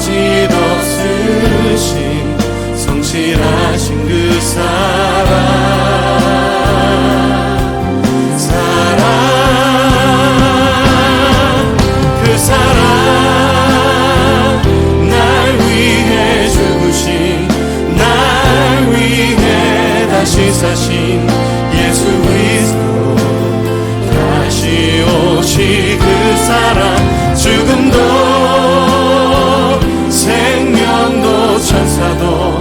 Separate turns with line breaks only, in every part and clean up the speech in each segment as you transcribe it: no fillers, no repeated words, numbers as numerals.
거짓 없으신 성실하신 그 그 사랑 날 위해 죽으신 날 위해 다시 사신 예수 그리스도 다시 오실 그 사랑 죽음도 생명도 천사도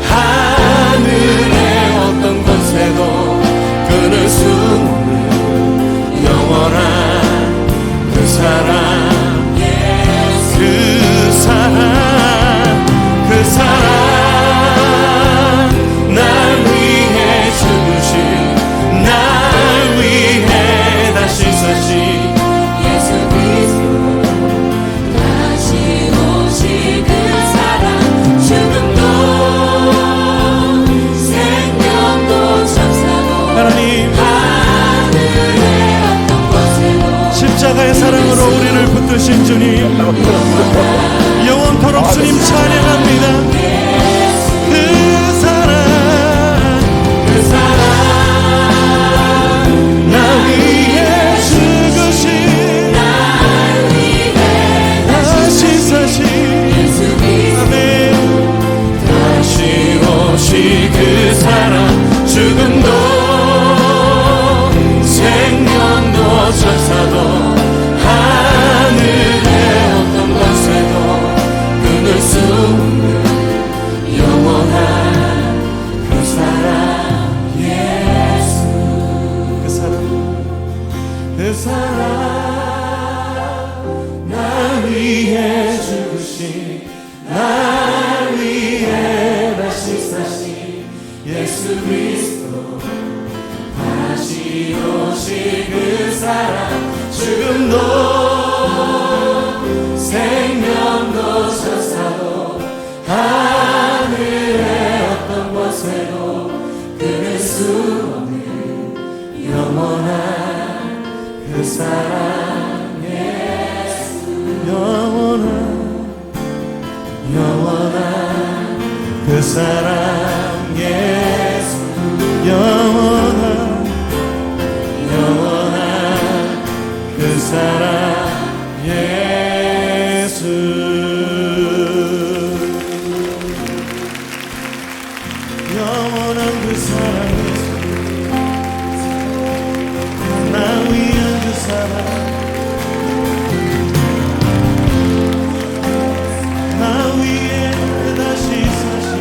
하늘의 어떤 권세도 끊을 수 없는 영원한 그 사랑 그 사랑 날 위해 죽으신 날 위해 다시 사신
예수 그리스도 다시 오실 그 사랑 죽음도 생명도 천사도
하나님
하늘의 어떤 권세도
십자가의 사랑으로 우리를 붙드신 주님 영원토록 주님 찬양합니다. 그 사랑 나 위해 죽으신
날 위해
다시 사신
예수 그리스도
아멘 다시 오실 그 사랑 죽음도 생명도 천사도 하늘의 어떤 권세도 끊을 수 없는 영원한 그 사랑 예수 그 사랑 날 위해 죽으신 날 위해 다시 사신 예수 그리스도 다시 오실 그 사랑 죽음도 생명도 천사도 하늘의 어떤 권세도 끊을 수 없는 영원한 그 사랑 예수 영원한 그 사랑 예수 영원한 그 사랑 예수 영원한 그 사랑 예수 나 위한 그 사랑 나 위에 다시 사신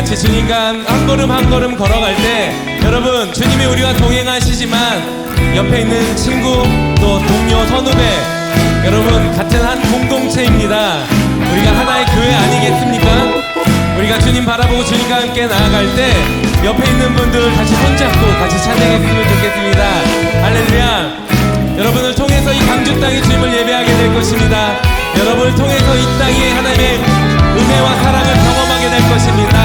같이 주님과 한 걸음 한 걸음 걸어갈 때 여러분 주님이 우리와 동행하시지만 옆에 있는 친구 또 동료 선후배 여러분 같은 한 공동체입니다. 우리가 하나의 교회 아니겠습니까? 우리가 주님 바라보고 주님과 함께 나아갈 때 옆에 있는 분들 같이 손잡고 같이 찬양했으면 좋겠습니다. 할렐루야. 여러분을 통해서 이 광주 땅에 주님을 예배하게 될 것입니다. 여러분을 통해서 이 땅에 하나님의 은혜와 사랑을 경험하게 될 것입니다.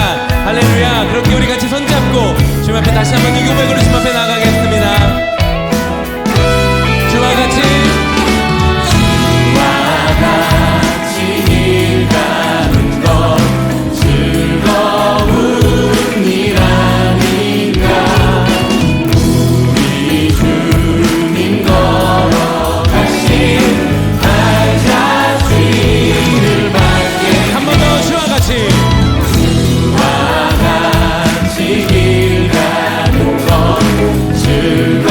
할렐루야. 그렇게 우리 같이 손잡고 주님 앞에 다시 한번 이 고백으로 주님 앞에 나가겠습니다. 주와 같이
길 가는 것 즐거운 일 아닌가 우리 주님 걸어가신 발자취를 밟게
한 번 더 주와 같이
길 가는 것 즐거운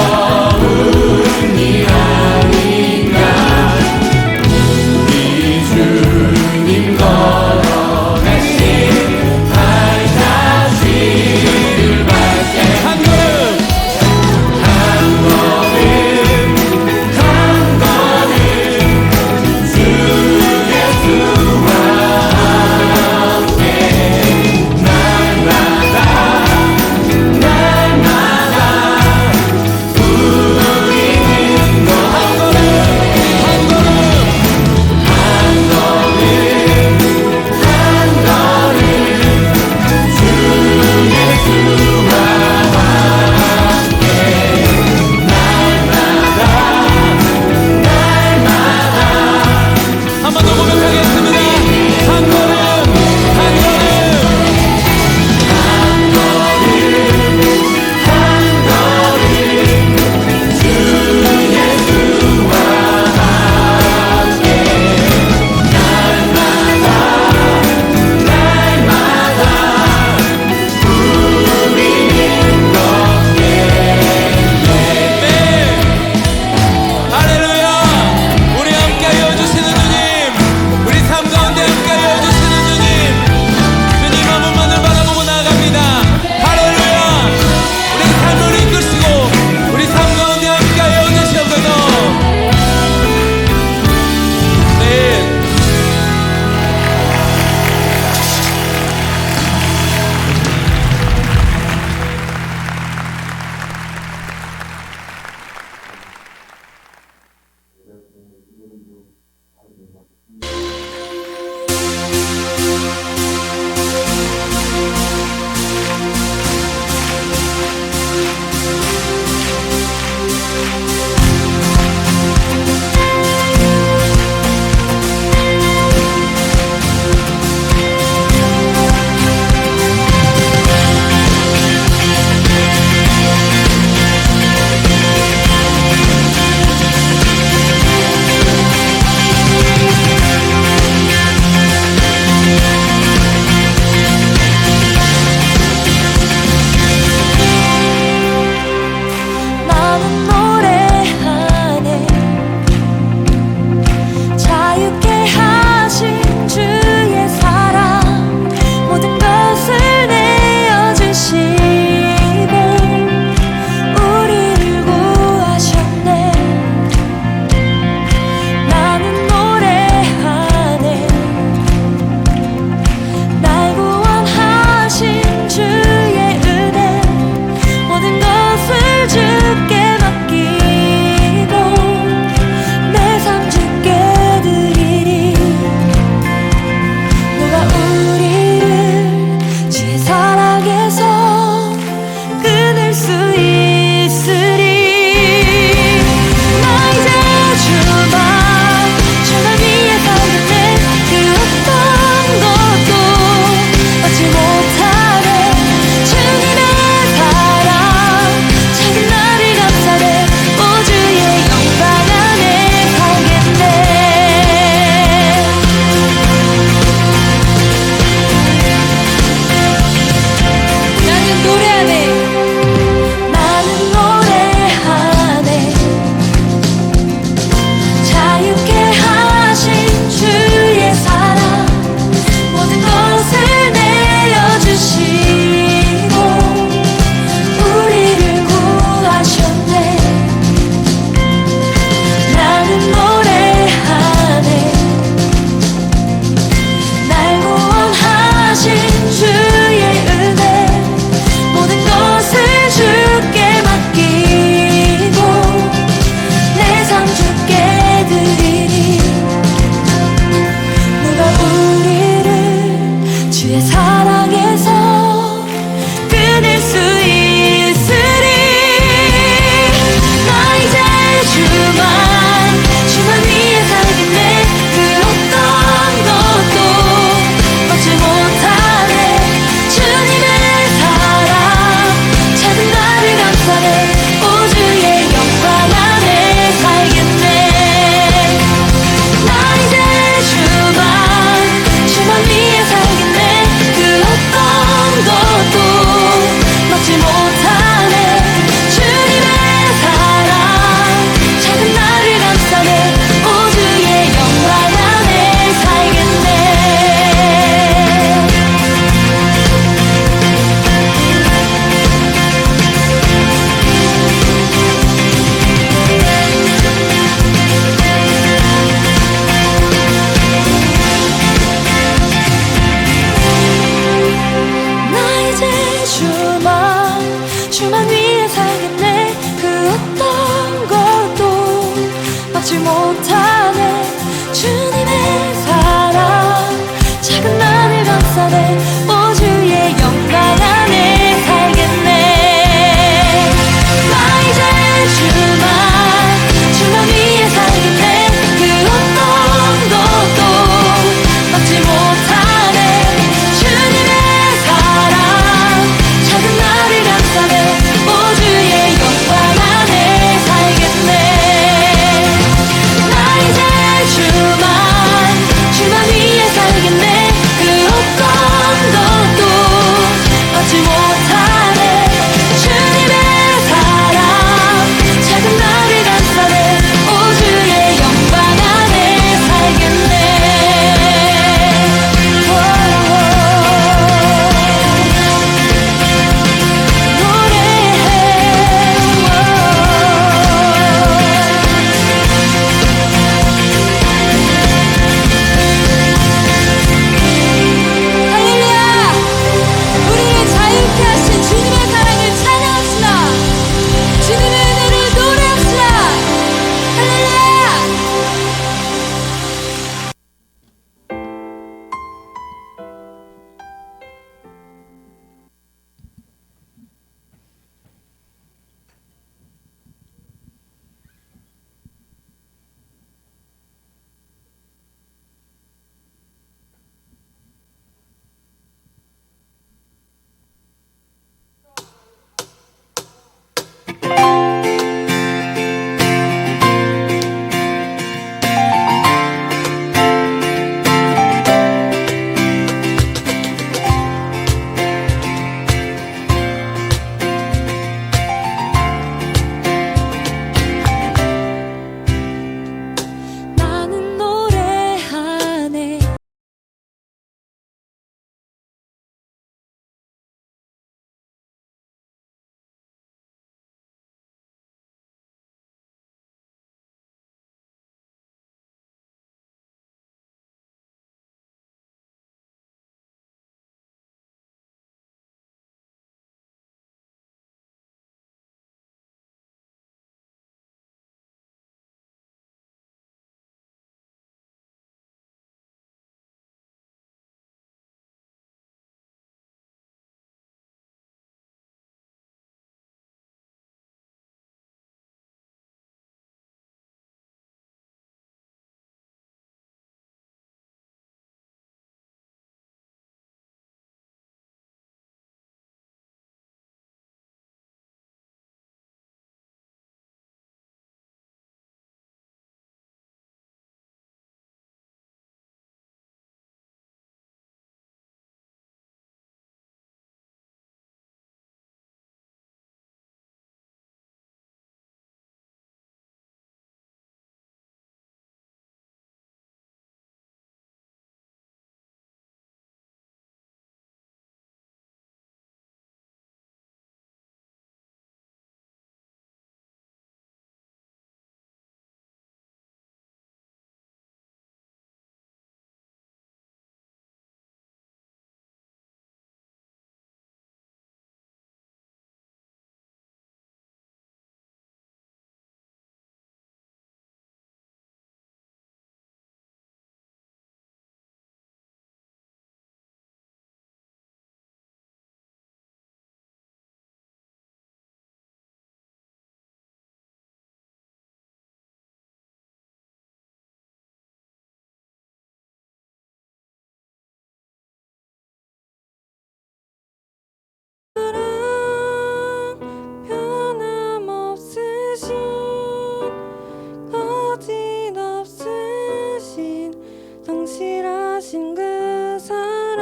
성실하신 그 사랑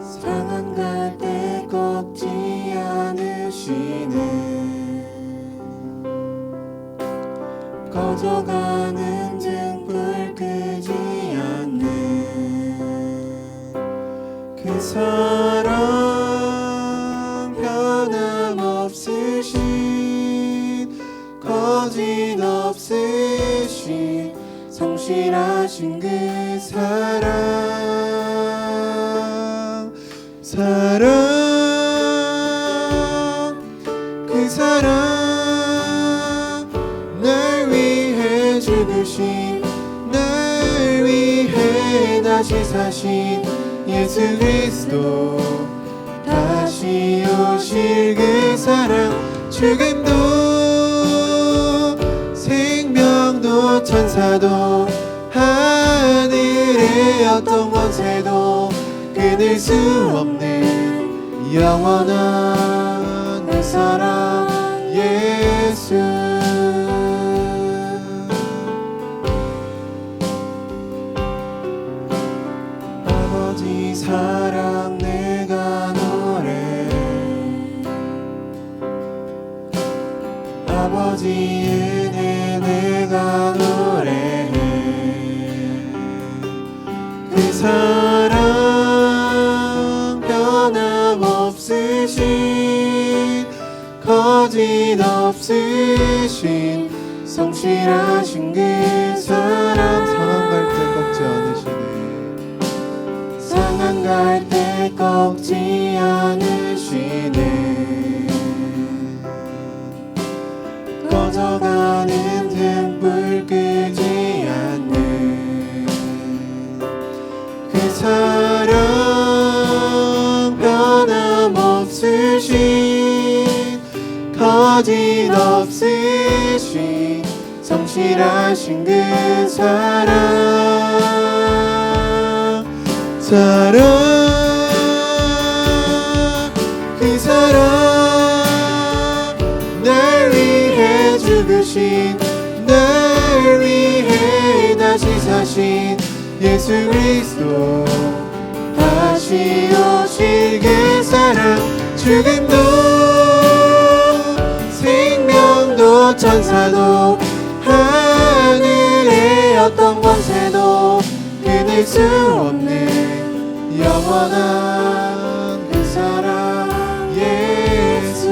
상한 갈 때 꺾지 않으시네 꺼져가는 등불 끄지 않네 그 사랑 변함없으신 거짓없으신 성실하신 그 사랑 그 사랑 날 위해 죽으신 날 위해 다시 사신 예수 그리스도 다시 오실 그 사랑 죽음도 생명도 천사도 하늘의 어떤 권세도 끊을 수 없는 영원한 그 사랑 예수 아버지 사랑 내가 노래 아버지 은혜 내가 노래해 그 사랑 변함없으신 거짓없으신 성실하신 그 사랑 상한 갈 때 꺾지 않으시네 상한 갈 때 꺾지 않으시네 꺼져가는 등불 끄지 않네 그 사랑 변함없으신 거짓없으신 성실하신 그 사랑 그 사랑 날 위해 죽으신 날 위해 다시 사신 예수 그리스도 다시 오실 그 사랑 죽음도 생명도 천사도 하늘의 어떤 권세도 끊을 수 없는 영원한 그 사랑 예수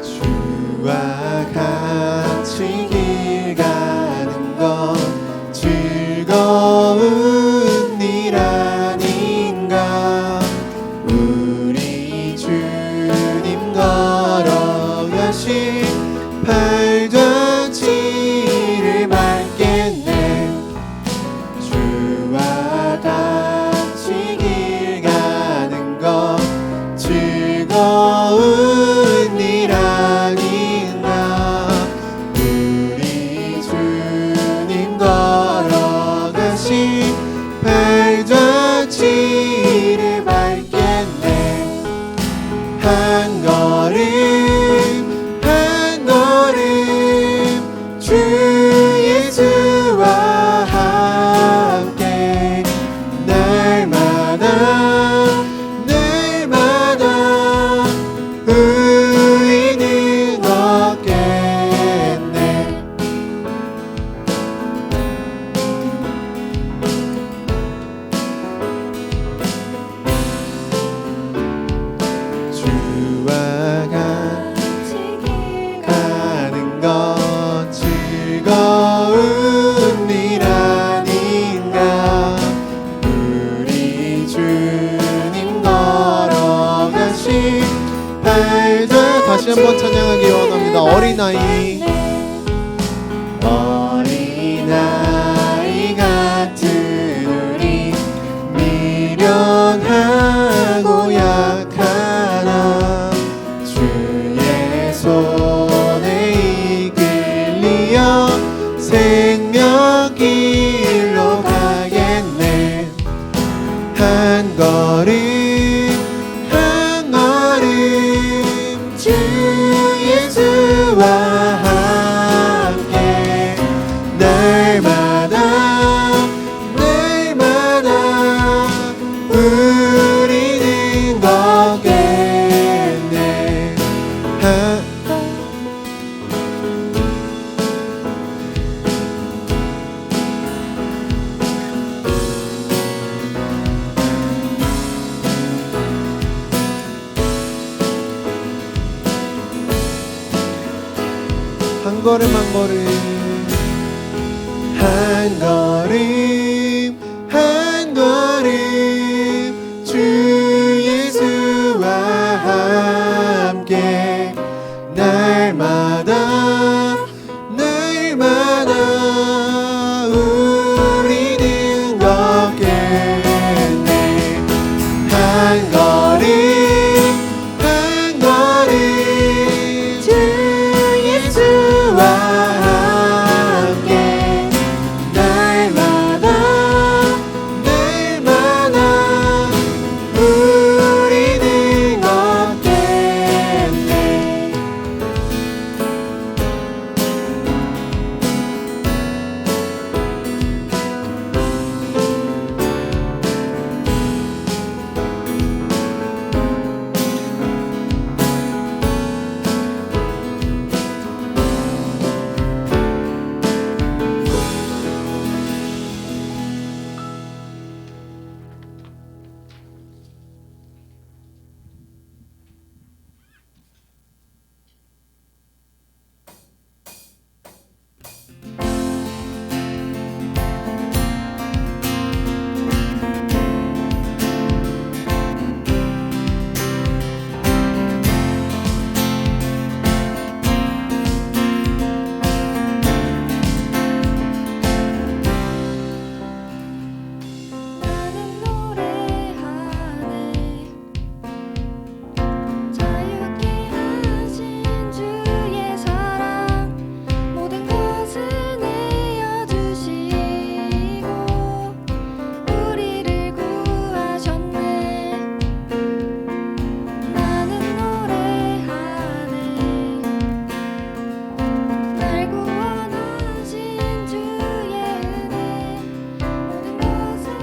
주와 같이 길 가는 건 즐거운 일 아닌가 우리 주님 걸어가신 발자취를 밟겠네 주와 같이 길 가는 건 즐거운 일 아닌가 우리 주님 걸어가신 발자취를 밟겠네 한 걸음 한 걸음 주 예수와 함께 날마다 의는 얻겠네 주와 같이 가는 건 즐거운 일 아닌가 우리 주님 걸어가신 다시 한번 찬양하기 원합니다. 어린아이 어린아이 같은 우리 미련 연약하고 약하나 주의 손에 이끌리어 생명길로 가겠네. 한 걸음 한 걸음 주 예수와 함께 날마다 날마다 우리는 걷겠네. 한 걸음 한 걸음 한 걸음 한 걸음 주 예수와 함께 날마다 날마다 우리는 걷겠네. 한 걸음 한 걸음 주 예수와 함께 날마다 날마다 우리는 걷겠네.
나는 노래하네. 자유케 하신 주의 사랑 모든 것을 내어주시고 우리를 구하셨네. 나는 노래하네. 날 구원하신 주의 은혜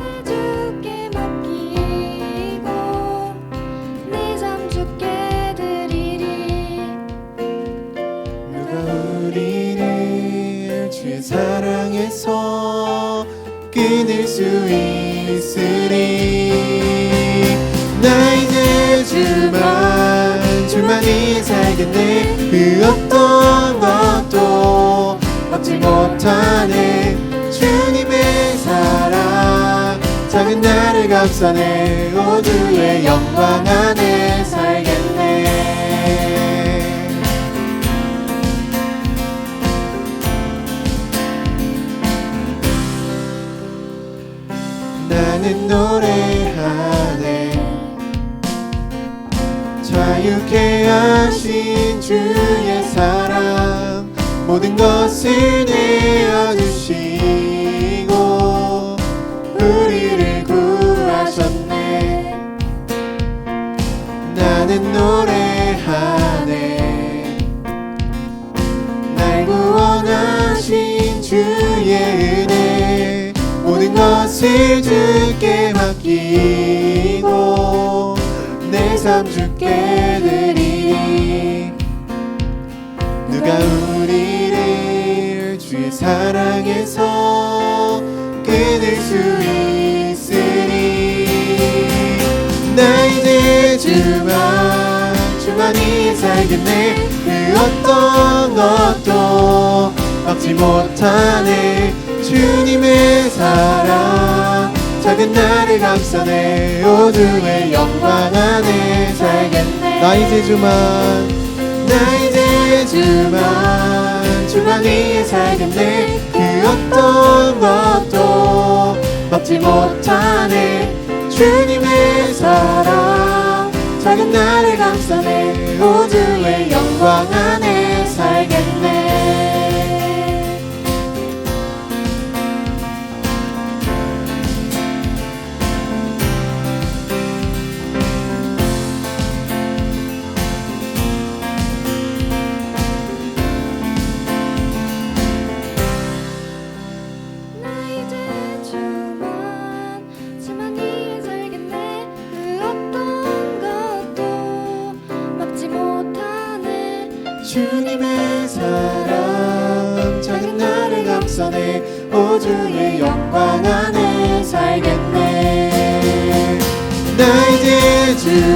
모든 것을 주께 맡기고 내 삶 주께 드리리.
누가 우리를 주의 사랑에서 끊을 수 있으리. 나 이제 주만이 살겠네. 그 어떤 것도 막지 못하네. 주님의 사랑 작은 나를 감싸네. 모두의 영광 안에 살겠네. 나는 노래하네. 자유케 하신 주의 사랑 모든 것을 내어주시고 우리를 구하셨네. 나는 노래하네. 날 구원하신 주의 은혜 모든 것을 주께 맡기고 내 삶 주께 드리리. 누가 우리를 주의 사랑에서 끊을 수 있으리. 나 이제 주만이 살겠네. 그 어떤 것도 막지 못하네. 주님의 사랑 작은 나를 감싸네. 모두의 영광 안에 살겠네. 나 이제 주만이 살겠네. 그 어떤 것도 막지 못하네. 주님의 사랑 작은 나를 감싸네 우주의 영광 안에 살겠네.
나 이제 주만 위에 살겠네. 그 어떤 것도 막지 못하네.
주님의 사랑 작은 나를 감싸네 우주의 영광 안에 살겠네. 나 이제 주만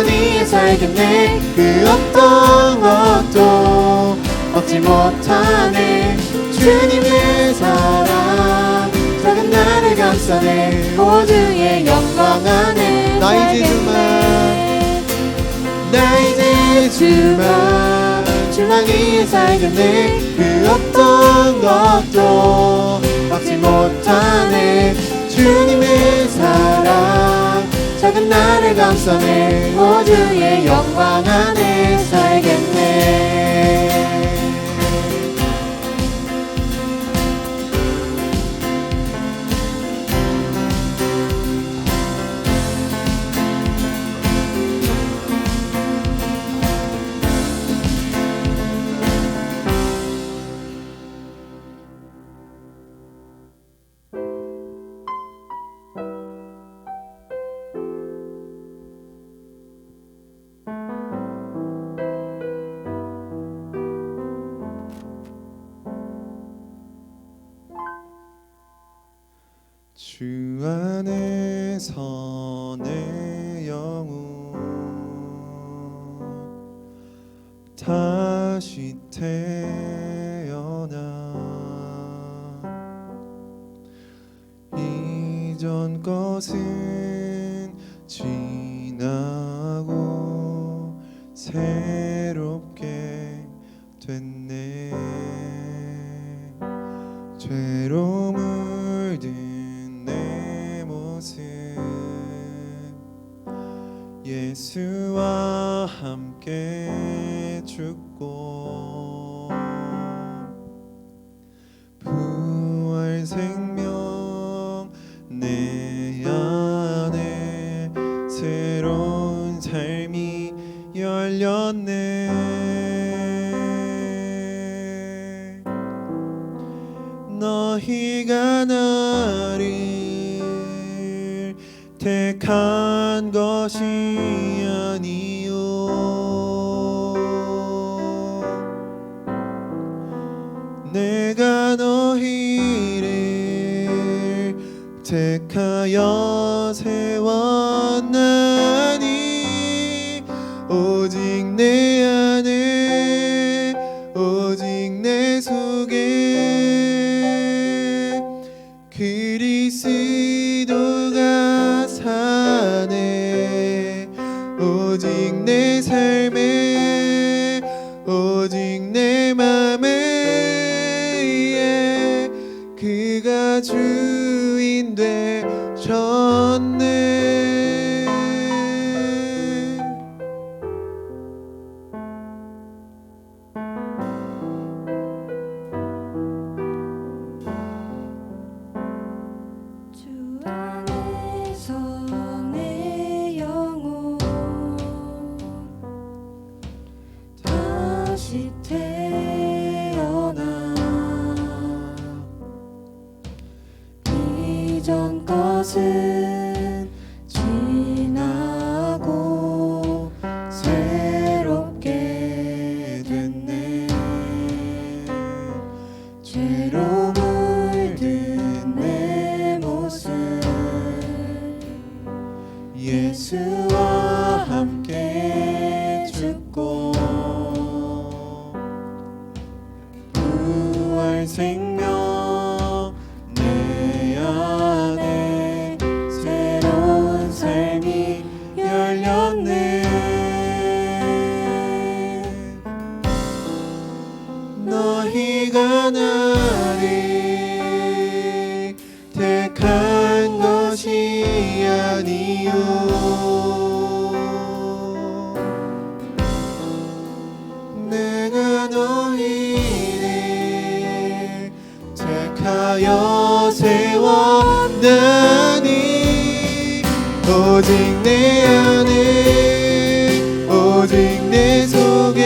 위에 살겠네. 그 어떤 것도 막지 못하네. 주님의 사랑 작은 나를 감싸네 우주의 영광 안에 나 이제 주만 위에 살겠네. 그 어떤 것도 막지 못하네. 주님의 사랑 작은 나를 감싸네 우주의 영광 안에 살겠네. 주 안에서 내 영혼 다시 태어나 이전 것은 지나고 새롭게 됐네. 죄로 물든 내 모습 예수와 함께 죽고 부활 생명 내 안에 새로운 삶이 열렸네. 너희가 나를 택한 것이 아니요 내가 너희를 택하여 세웠나니 오직 내 안에 오직 내 속에 그리스도가 사네. 오직 내 삶에 오직 내 맘에 그가 주인 되셨네.
주 안에서 내 영혼 다시 태어나 이전 것은 지나고 새롭게 됐네. 죄로 물든 내 모습 예수와 함께 죽고 부활 생명 내 안에 새로운 삶이 열렸네. 너희가 나를 택한 것이
내가 너희를 택하여 세웠나니 오직 내 안에 오직 내 속에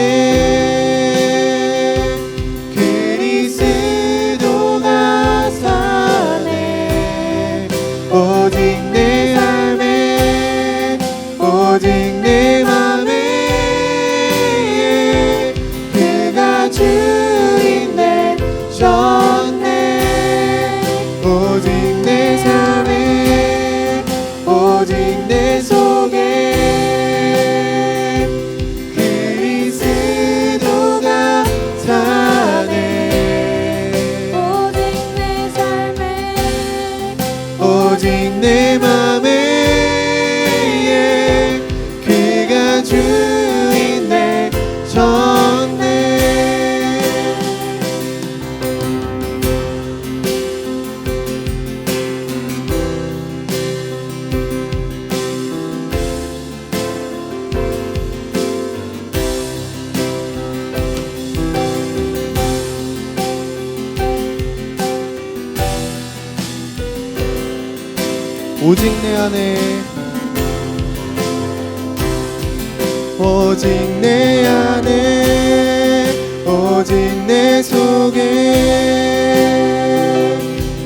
그리스도가 사네 오직 내 삶에 오직 내 맘에 그가 주인 되셨네 오직 내 삶에 오직 내 속에 그리스도가 사네
오직 내 삶에
오직 내 맘에 그가 주인 되셨네 오직 내 안에 오직 내 안에 오직 내 속에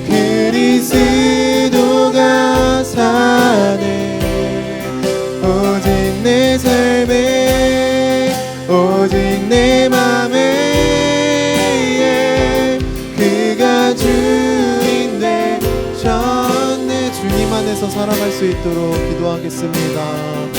그리스도가 사네 오직 내 삶에 오직 내 맘에 그가 주인 되셨네 주님 안에서 살아갈 수 있도록 기도하겠습니다.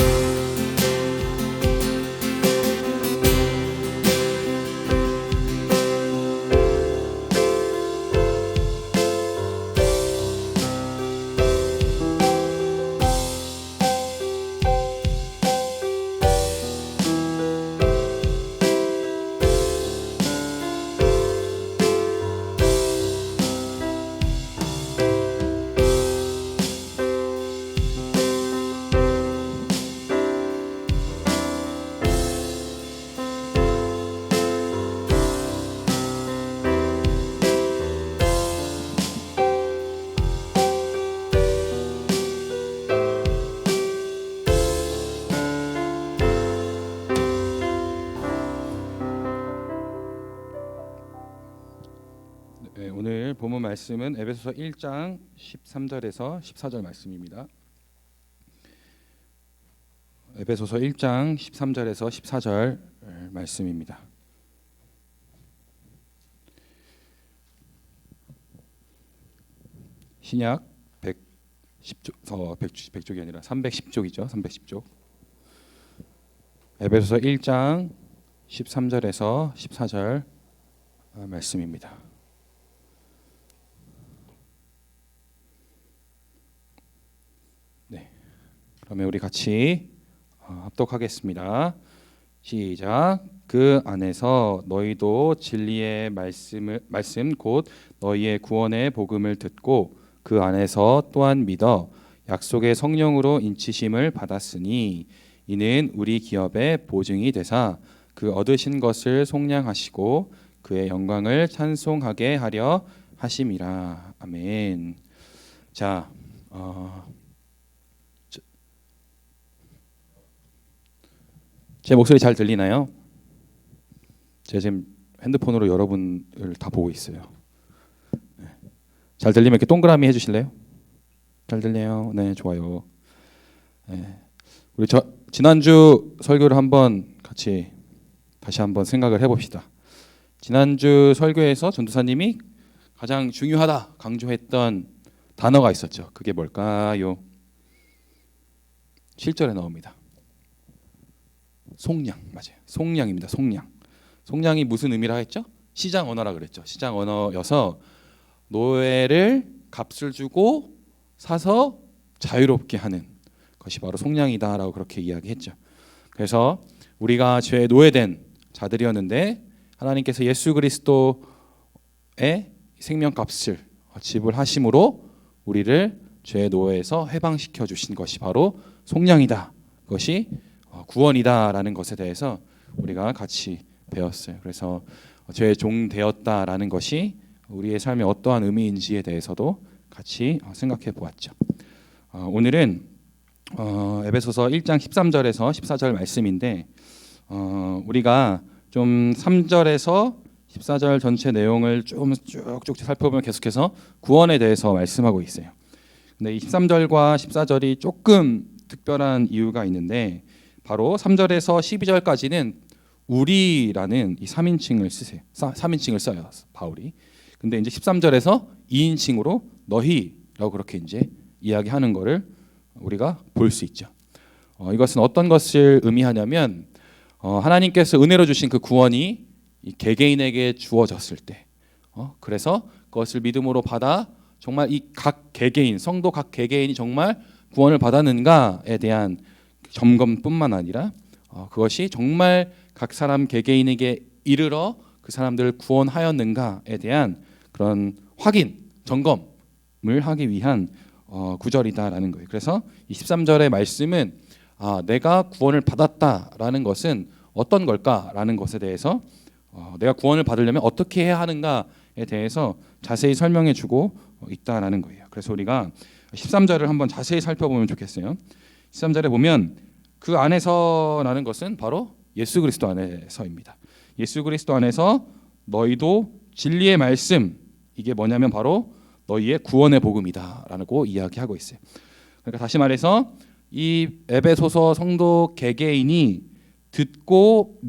네, 오늘 본문 말씀은 에베소서 1장 13절에서 14절 말씀입니다. 에베소서 1장 13절에서 14절 말씀입니다. 신약 110쪽이 아니라 310쪽이죠. 310쪽. 에베소서 1장 13절에서 14절 말씀입니다. 네, 그러면 우리 같이 합독하겠습니다. 시작. 그 안에서 너희도 진리의 말씀 곧 너희의 구원의 복음을 듣고 그 안에서 또한 믿어 약속의 성령으로 인치심을 받았으니 이는 우리 기업의 보증이 되사 그 얻으신 것을 속량하시고 그의 영광을 찬송하게 하려 하심이라. 아멘. 자, 제 목소리 잘 들리나요? 제가 지금 핸드폰으로 여러분을 다 보고 있어요. 잘 들리면 이렇게 동그라미 해주실래요? 잘 들려요. 네, 좋아요. 네. 우리 지난주 설교를 한번 같이 다시 한번 생각을 해봅시다. 지난주 설교에서 전도사님이 가장 중요하다 강조했던 단어가 있었죠. 그게 뭘까요? 7절에 나옵니다. 속량, 맞아요. 속량입니다. 속량. 속량이 무슨 의미라 했죠? 시장 언어라 그랬죠. 시장 언어여서 노예를 값을 주고 사서 자유롭게 하는 것이 바로 속량이다라고 그렇게 이야기했죠. 그래서 우리가 죄에 노예된 자들이었는데 하나님께서 예수 그리스도의 생명값을 지불하심으로 우리를 죄의 노예에서 해방시켜 주신 것이 바로 속량이다. 그것이 구원이다라는 것에 대해서 우리가 같이 배웠어요. 그래서 죄의 종 되었다라는 것이 우리의 삶에 어떠한 의미인지에 대해서도 같이 생각해 보았죠. 오늘은 에베소서 1장 13절에서 14절 말씀인데 우리가 좀 3절에서 14절 전체 내용을 좀 쭉쭉 살펴보면 계속해서 구원에 대해서 말씀하고 있어요. 근데 이 13절과 14절이 조금 특별한 이유가 있는데 바로 3절에서 12절까지는 우리라는 이 3인칭을 써요. 바울이. 근데 이제 13절에서 2인칭으로 너희라고 그렇게 이제 이야기하는 거를 우리가 볼 수 있죠. 이것은 어떤 것을 의미하냐면 하나님께서 은혜로 주신 그 구원이 이 개개인에게 주어졌을 때 그래서 그것을 믿음으로 받아 정말 이 각 개개인 성도 각 개개인이 정말 구원을 받았는가에 대한 점검뿐만 아니라 그것이 정말 각 사람 개개인에게 이르러 그 사람들을 구원하였는가에 대한 그런 확인, 점검을 하기 위한 구절이다라는 거예요. 그래서 23절의 말씀은 내가 구원을 받았다라는 것은 어떤 걸까라는 것에 대해서 내가 구원을 받으려면 어떻게 해야 하는가에 대해서 자세히 설명해 주고 있다라는 거예요. 그래서 우리가 13절을 한번 자세히 살펴보면 좋겠어요. 13절에 보면 그 안에서라는 것은 바로 예수 그리스도 안에서입니다. 예수 그리스도 안에서 너희도 진리의 말씀, 이게 뭐냐면 바로 너희의 구원의 복음이다라고 이야기하고 있어요. 그러니까 다시 말해서 이 에베소서 성도 개개인이 듣고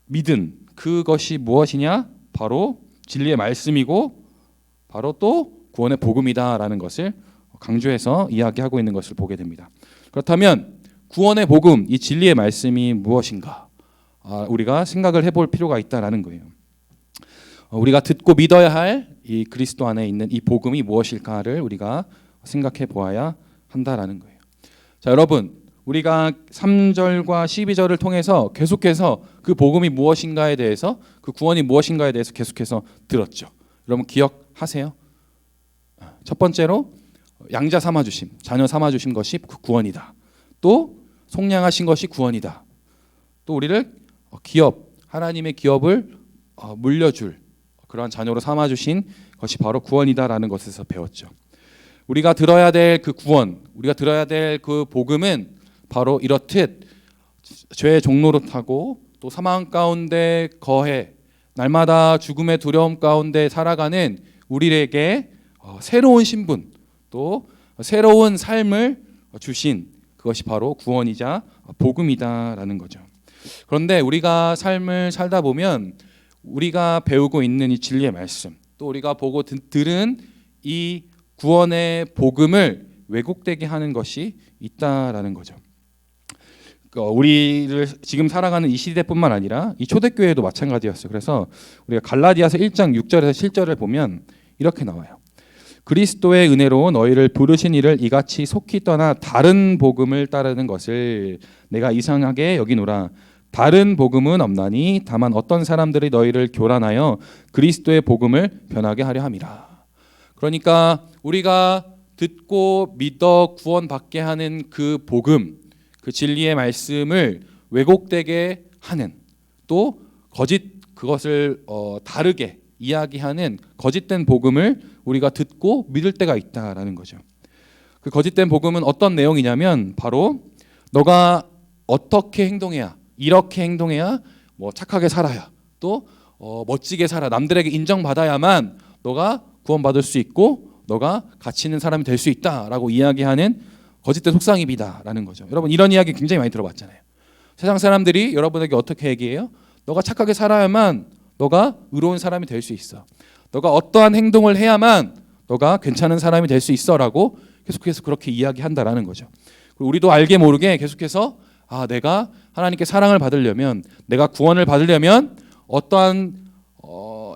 믿은 그것이 무엇이냐? 바로 진리의 말씀이고 바로 또 구원의 복음이다라는 것을 강조해서 이야기하고 있는 것을 보게 됩니다. 그렇다면 구원의 복음, 이 진리의 말씀이 무엇인가? 우리가 생각을 해볼 필요가 있다라는 거예요. 우리가 듣고 믿어야 할 이 그리스도 안에 있는 이 복음이 무엇일까를 우리가 생각해 보아야 한다라는 거예요. 자, 여러분, 우리가 3절과 12절을 통해서 계속해서 그 복음이 무엇인가에 대해서, 그 구원이 무엇인가에 대해서 계속해서 들었죠. 여러분 기억하세요? 첫 번째로 양자 삼아주심, 자녀 삼아주신 것이 그 구원이다. 또 속량하신 것이 구원이다. 또 우리를 하나님의 기업을 물려줄 그러한 자녀로 삼아주신 것이 바로 구원이다라는 것에서 배웠죠. 우리가 들어야 될 그 구원, 우리가 들어야 될 그 복음은 바로 이렇듯 죄의 종노릇하고 또 사망 가운데 거해 날마다 죽음의 두려움 가운데 살아가는 우리에게 새로운 신분 또 새로운 삶을 주신 그것이 바로 구원이자 복음이다라는 거죠. 그런데 우리가 삶을 살다 보면 우리가 배우고 있는 이 진리의 말씀 또 우리가 보고 들은 이 구원의 복음을 왜곡되게 하는 것이 있다라는 거죠. 우리를 지금 살아가는 이 시대뿐만 아니라 이 초대교회도 마찬가지였어요. 그래서 우리가 갈라디아서 1장 6절에서 7절을 보면 이렇게 나와요. 그리스도의 은혜로 너희를 부르신 이를 이같이 속히 떠나 다른 복음을 따르는 것을 내가 이상하게 여기노라. 다른 복음은 없나니 다만 어떤 사람들이 너희를 교란하여 그리스도의 복음을 변하게 하려 함이라. 그러니까 우리가 듣고 믿어 구원받게 하는 그 복음, 그 진리의 말씀을 왜곡되게 하는 또 그것을 다르게 이야기하는 거짓된 복음을 우리가 듣고 믿을 때가 있다라는 거죠. 그 거짓된 복음은 어떤 내용이냐면 바로 너가 어떻게 행동해야 이렇게 행동해야 뭐 착하게 살아야 또 멋지게 살아 남들에게 인정받아야만 너가 구원받을 수 있고 너가 가치 있는 사람이 될 수 있다라고 이야기하는 거짓된 속상입니다라는 거죠. 여러분 이런 이야기 굉장히 많이 들어봤잖아요. 세상 사람들이 여러분에게 어떻게 얘기해요? 너가 착하게 살아야만 너가 의로운 사람이 될 수 있어. 너가 어떠한 행동을 해야만 너가 괜찮은 사람이 될 수 있어라고 계속해서 그렇게 이야기한다라는 거죠. 그리고 우리도 알게 모르게 계속해서 내가 하나님께 사랑을 받으려면 내가 구원을 받으려면 어떠한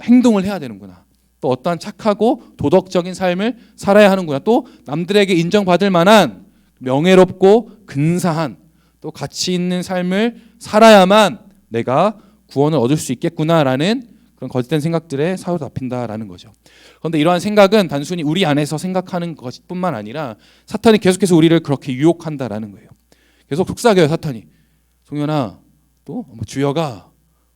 행동을 해야 되는구나. 또 어떠한 착하고 도덕적인 삶을 살아야 하는구나. 또 남들에게 인정받을 만한 명예롭고 근사한 또 가치 있는 삶을 살아야만 내가 구원을 얻을 수 있겠구나라는 그런 거짓된 생각들에 사로잡힌다라는 거죠. 그런데 이러한 생각은 단순히 우리 안에서 생각하는 것뿐만 아니라 사탄이 계속해서 우리를 그렇게 유혹한다라는 거예요. 계속 속삭여요, 사탄이. 송현아, 또 주여가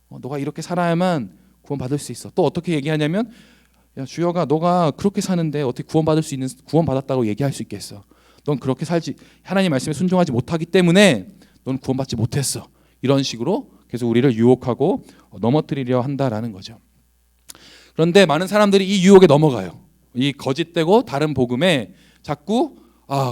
너가 이렇게 살아야만 구원받을 수 있어. 또 어떻게 얘기하냐면, 야 주여가 너가 그렇게 사는데 어떻게 구원받았다고 얘기할 수 있겠어? 넌 그렇게 살지, 하나님 말씀에 순종하지 못하기 때문에 넌 구원받지 못했어. 이런 식으로 계속 우리를 유혹하고 넘어뜨리려 한다라는 거죠. 그런데 많은 사람들이 이 유혹에 넘어가요. 이 거짓되고 다른 복음에 자꾸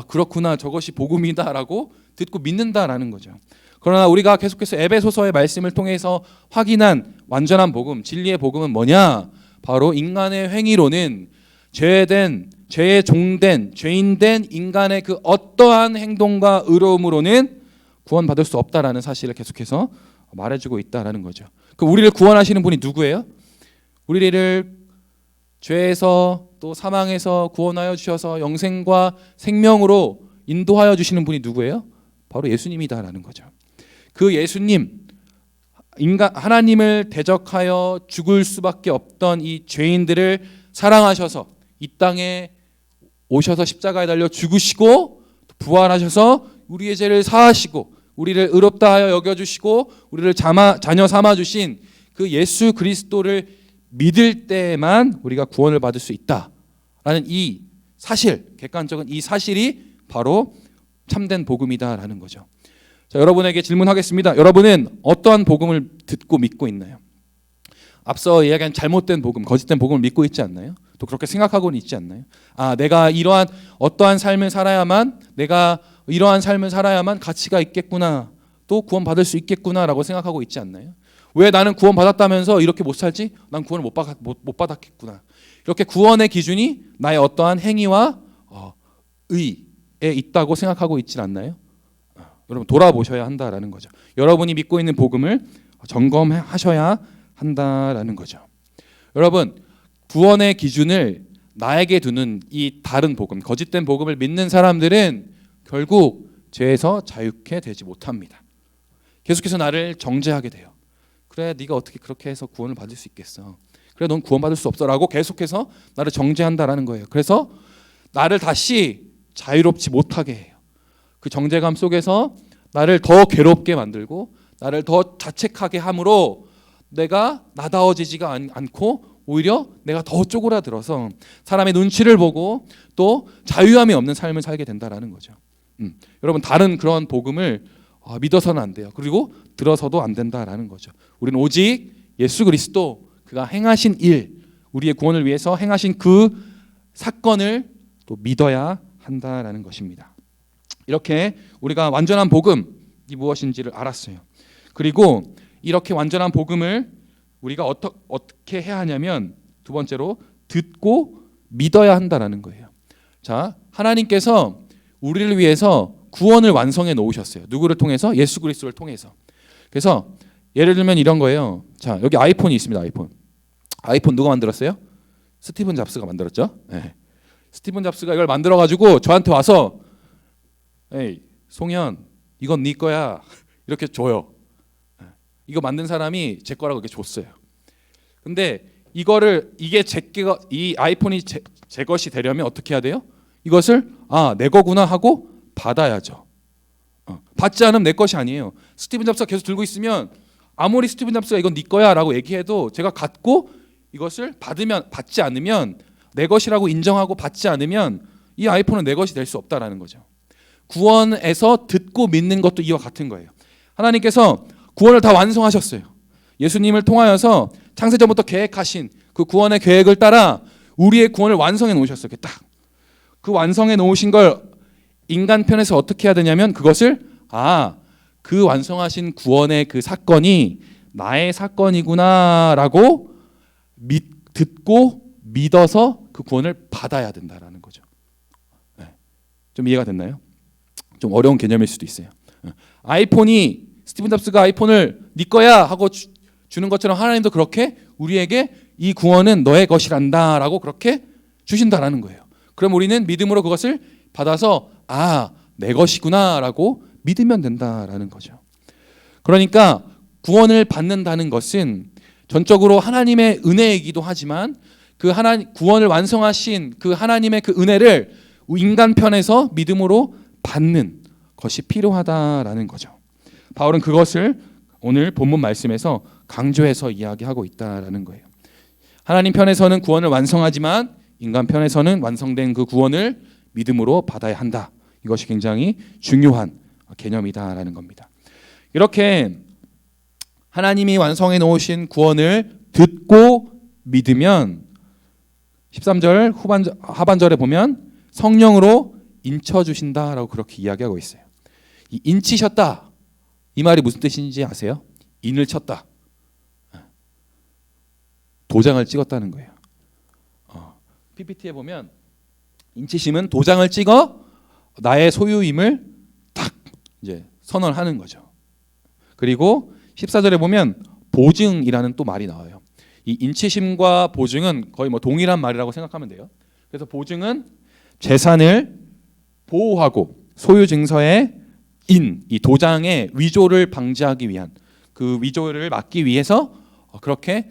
그렇구나, 저것이 복음이다라고 듣고 믿는다라는 거죠. 그러나 우리가 계속해서 에베소서의 말씀을 통해서 확인한 완전한 복음, 진리의 복음은 뭐냐? 바로 인간의 행위로는 죄의 종된, 죄인된 인간의 그 어떠한 행동과 의로움으로는 구원받을 수 없다라는 사실을 계속해서 말해주고 있다라는 거죠. 그 우리를 구원하시는 분이 누구예요? 우리를 죄에서 또 사망에서 구원하여 주셔서 영생과 생명으로 인도하여 주시는 분이 누구예요? 바로 예수님이다라는 거죠. 그 예수님, 하나님을 대적하여 죽을 수밖에 없던 이 죄인들을 사랑하셔서 이 땅에 오셔서 십자가에 달려 죽으시고 부활하셔서 우리의 죄를 사하시고 우리를 의롭다 하여 여겨주시고 우리를 자녀 삼아주신 그 예수 그리스도를 믿을 때에만 우리가 구원을 받을 수 있다라는 이 사실, 객관적인 이 사실이 바로 참된 복음이다라는 거죠. 자, 여러분에게 질문하겠습니다. 여러분은 어떠한 복음을 듣고 믿고 있나요? 앞서 이야기한 잘못된 복음, 거짓된 복음을 믿고 있지 않나요? 또 그렇게 생각하고는 있지 않나요? 내가 이러한 어떠한 삶을 살아야만, 내가 이러한 삶을 살아야만 가치가 있겠구나, 또 구원받을 수 있겠구나라고 생각하고 있지 않나요? 왜 나는 구원받았다면서 이렇게 못 살지? 난 구원을 못 받았겠구나. 이렇게 구원의 기준이 나의 어떠한 행위와 의에 있다고 생각하고 있지 않나요? 여러분 돌아보셔야 한다라는 거죠. 여러분이 믿고 있는 복음을 점검하셔야 한다라는 거죠. 여러분, 구원의 기준을 나에게 두는 이 다른 복음, 거짓된 복음을 믿는 사람들은 결국 죄에서 자유케 되지 못합니다. 계속해서 나를 정죄하게 돼요. 그래, 네가 어떻게 그렇게 해서 구원을 받을 수 있겠어? 그래, 넌 구원받을 수 없어라고 계속해서 나를 정죄한다라는 거예요. 그래서 나를 다시 자유롭지 못하게 해요. 그 정죄감 속에서 나를 더 괴롭게 만들고 나를 더 자책하게 함으로 내가 나다워지지가 않고 오히려 내가 더 쪼그라들어서 사람의 눈치를 보고 또 자유함이 없는 삶을 살게 된다라는 거죠. 여러분, 다른 그런 복음을 믿어서는 안 돼요. 그리고 들어서도 안 된다라는 거죠. 우리는 오직 예수 그리스도, 그가 행하신 일, 우리의 구원을 위해서 행하신 그 사건을 또 믿어야 한다라는 것입니다. 이렇게 우리가 완전한 복음이 무엇인지를 알았어요. 그리고 이렇게 완전한 복음을 우리가 어떻게 해야 하냐면, 두 번째로 듣고 믿어야 한다라는 거예요. 자, 하나님께서 우리를 위해서 구원을 완성해 놓으셨어요. 누구를 통해서? 예수 그리스도를 통해서. 그래서 예를 들면 이런 거예요. 자, 여기 아이폰이 있습니다. 아이폰 누가 만들었어요? 스티븐 잡스가 만들었죠. 네. 스티븐 잡스가 이걸 만들어 가지고 저한테 와서, 에이 송현, 이건 네 거야, 이렇게 줘요. 이거 만든 사람이 제 거라고 이렇게 줬어요. 근데 이게 이 아이폰이 제 것이 되려면 어떻게 해야 돼요? 이것을 내 거구나 하고 받아야죠. 받지 않으면 내 것이 아니에요. 스티븐 잡스가 계속 들고 있으면 아무리 스티븐 잡스가 이건 네 거야라고 얘기해도 제가 갖고 이것을 받지 않으면, 내 것이라고 인정하고 받지 않으면 이 아이폰은 내 것이 될 수 없다라는 거죠. 구원에서 듣고 믿는 것도 이와 같은 거예요. 하나님께서 구원을 다 완성하셨어요. 예수님을 통하여서 창세전부터 계획하신 그 구원의 계획을 따라 우리의 구원을 완성해 놓으셨어요. 딱 그 완성해 놓으신 걸 인간 편에서 어떻게 해야 되냐면, 그것을 그 완성하신 구원의 그 사건이 나의 사건이구나라고 듣고 믿어서 그 구원을 받아야 된다라는 거죠. 네. 좀 이해가 됐나요? 좀 어려운 개념일 수도 있어요. 스티븐 잡스가 아이폰을 네 거야 하고 주는 것처럼 하나님도 그렇게 우리에게 이 구원은 너의 것이란다라고 그렇게 주신다라는 거예요. 그럼 우리는 믿음으로 그것을 받아서 내 것이구나라고 믿으면 된다라는 거죠. 그러니까 구원을 받는다는 것은 전적으로 하나님의 은혜이기도 하지만 그 하나님 구원을 완성하신 그 하나님의 그 은혜를 인간 편에서 믿음으로 받는 것이 필요하다라는 거죠. 바울은 그것을 오늘 본문 말씀에서 강조해서 이야기하고 있다라는 거예요. 하나님 편에서는 구원을 완성하지만 인간 편에서는 완성된 그 구원을 믿음으로 받아야 한다. 이것이 굉장히 중요한 개념이다라는 겁니다. 이렇게 하나님이 완성해 놓으신 구원을 듣고 믿으면 13절 하반절에 보면 성령으로 인쳐 주신다라고 그렇게 이야기하고 있어요. 이 인치셨다 이 말이 무슨 뜻인지 아세요? 인을 쳤다. 도장을 찍었다는 거예요. PPT에 보면 인치심은 도장을 찍어 나의 소유임을 딱 이제 선언하는 거죠. 그리고 14절에 보면 보증이라는 또 말이 나와요. 이 인치심과 보증은 거의 뭐 동일한 말이라고 생각하면 돼요. 그래서 보증은 재산을 보호하고 소유 증서의 이 도장의 위조를 방지하기 위한 그 위조를 막기 위해서 그렇게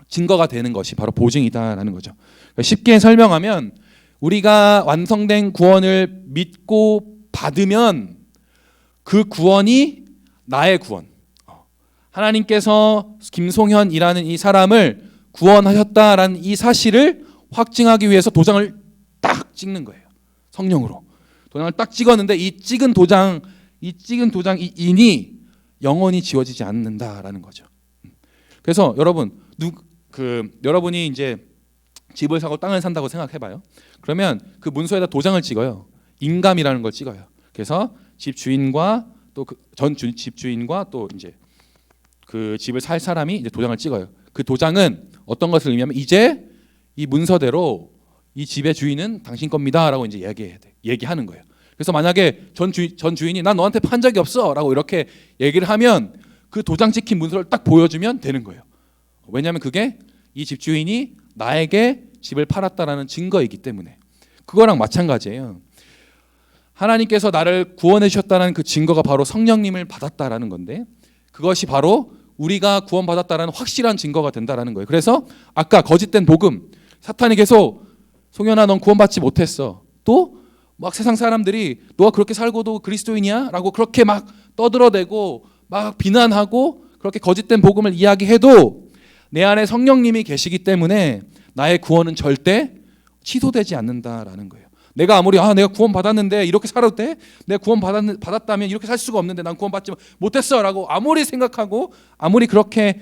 증거가 되는 것이 바로 보증이다라는 거죠. 쉽게 설명하면 우리가 완성된 구원을 믿고 받으면 그 구원이 나의 구원. 하나님께서 김송현이라는 이 사람을 구원하셨다라는 이 사실을 확증하기 위해서 도장을 딱 찍는 거예요. 성령으로. 도장을 딱 찍었는데 이 찍은 도장 이 인이 영원히 지워지지 않는다라는 거죠. 그래서 여러분 여러분이 이제 집을 사고 땅을 산다고 생각해봐요. 그러면 그 문서에다 도장을 찍어요. 인감이라는 걸 찍어요. 그래서 집 주인과 또 전 집주인과 또 이제 그 집을 살 사람이 이제 도장을 찍어요. 그 도장은 어떤 것을 의미하면 이제 이 문서대로 이 집의 주인은 당신 겁니다라고 이제 얘기하는 거예요. 그래서 만약에 전 주인이 난 너한테 판 적이 없어라고 이렇게 얘기를 하면 그 도장 찍힌 문서를 딱 보여주면 되는 거예요. 왜냐하면 그게 이 집주인이 나에게 집을 팔았다라는 증거이기 때문에. 그거랑 마찬가지예요. 하나님께서 나를 구원해 주셨다는 그 증거가 바로 성령님을 받았다라는 건데 그것이 바로 우리가 구원받았다라는 확실한 증거가 된다라는 거예요. 그래서 아까 거짓된 복음, 사탄이 계속 송현아 넌 구원받지 못했어. 또 막 세상 사람들이 너가 그렇게 살고도 그리스도인이야? 라고 그렇게 막 떠들어대고 막 비난하고 그렇게 거짓된 복음을 이야기해도 내 안에 성령님이 계시기 때문에 나의 구원은 절대 취소되지 않는다라는 거예요. 내가 아무리 내가 구원받았는데 이렇게 살아도 돼? 내가 구원받았다면 이렇게 살 수가 없는데 난 구원받지 못했어 라고 아무리 생각하고 아무리 그렇게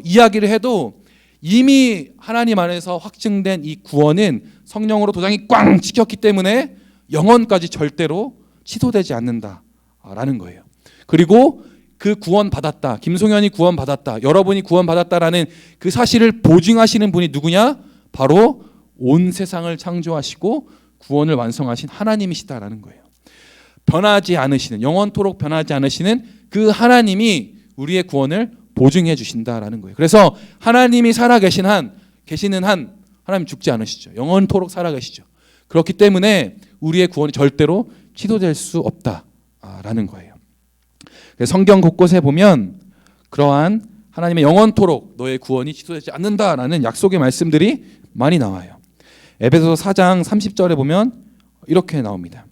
이야기를 해도 이미 하나님 안에서 확증된 이 구원은 성령으로 도장이 꽝 찍혔기 때문에 영원까지 절대로 취소되지 않는다라는 거예요. 그리고 그 구원받았다, 김송현이 구원받았다, 여러분이 구원받았다라는 그 사실을 보증하시는 분이 누구냐? 바로 온 세상을 창조하시고 구원을 완성하신 하나님이시다라는 거예요. 변하지 않으시는, 영원토록 변하지 않으시는 그 하나님이 우리의 구원을 보증해 주신다라는 거예요. 그래서 하나님이 살아계시는 한 하나님 죽지 않으시죠. 영원토록 살아계시죠. 그렇기 때문에 우리의 구원이 절대로 취소될 수 없다라는 거예요. 성경 곳곳에 보면 그러한 하나님의 영원토록 너의 구원이 취소되지 않는다라는 약속의 말씀들이 많이 나와요. 에베소서 4장 30절에 보면 이렇게 나옵니다.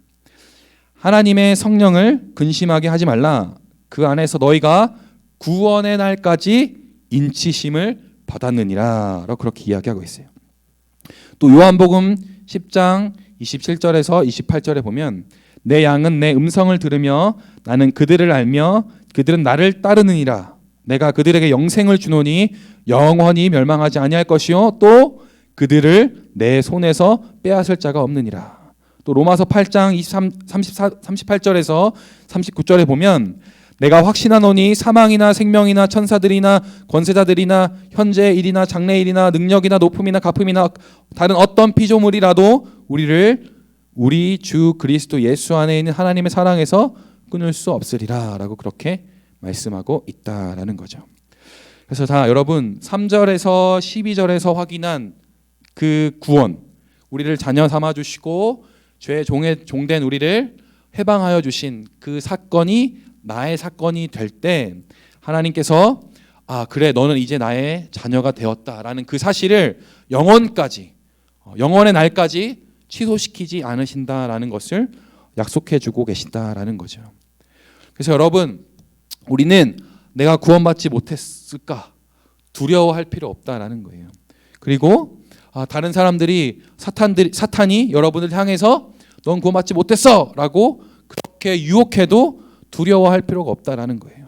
하나님의 성령을 근심하게 하지 말라. 그 안에서 너희가 구원의 날까지 인치심을 받았느니라 라고 그렇게 이야기하고 있어요. 또 요한복음 10장 27절에서 28절에 보면 내 양은 내 음성을 들으며 나는 그들을 알며 그들은 나를 따르느니라. 내가 그들에게 영생을 주노니 영원히 멸망하지 아니할 것이요 또 그들을 내 손에서 빼앗을 자가 없느니라. 또 로마서 8장 38절에서 39절에 보면 내가 확신하노니 사망이나 생명이나 천사들이나 권세자들이나 현재의 일이나 장래의 일이나 능력이나 높음이나 가품이나 다른 어떤 피조물이라도 우리를 우리 주 그리스도 예수 안에 있는 하나님의 사랑에서 끊을 수 없으리라 라고 그렇게 말씀하고 있다라는 거죠. 그래서 다 여러분 3절에서 12절에서 확인한 그 구원, 우리를 자녀 삼아 주시고 죄의 종된 우리를 해방하여 주신 그 사건이 나의 사건이 될 때 하나님께서 아 그래 너는 이제 나의 자녀가 되었다라는 그 사실을 영원까지 영원의 날까지 취소시키지 않으신다라는 것을 약속해주고 계신다라는 거죠. 그래서 여러분 우리는 내가 구원받지 못했을까 두려워할 필요 없다라는 거예요. 그리고 다른 사람들이 사탄이 여러분을 향해서 넌 구원받지 못했어라고 그렇게 유혹해도 두려워할 필요가 없다라는 거예요.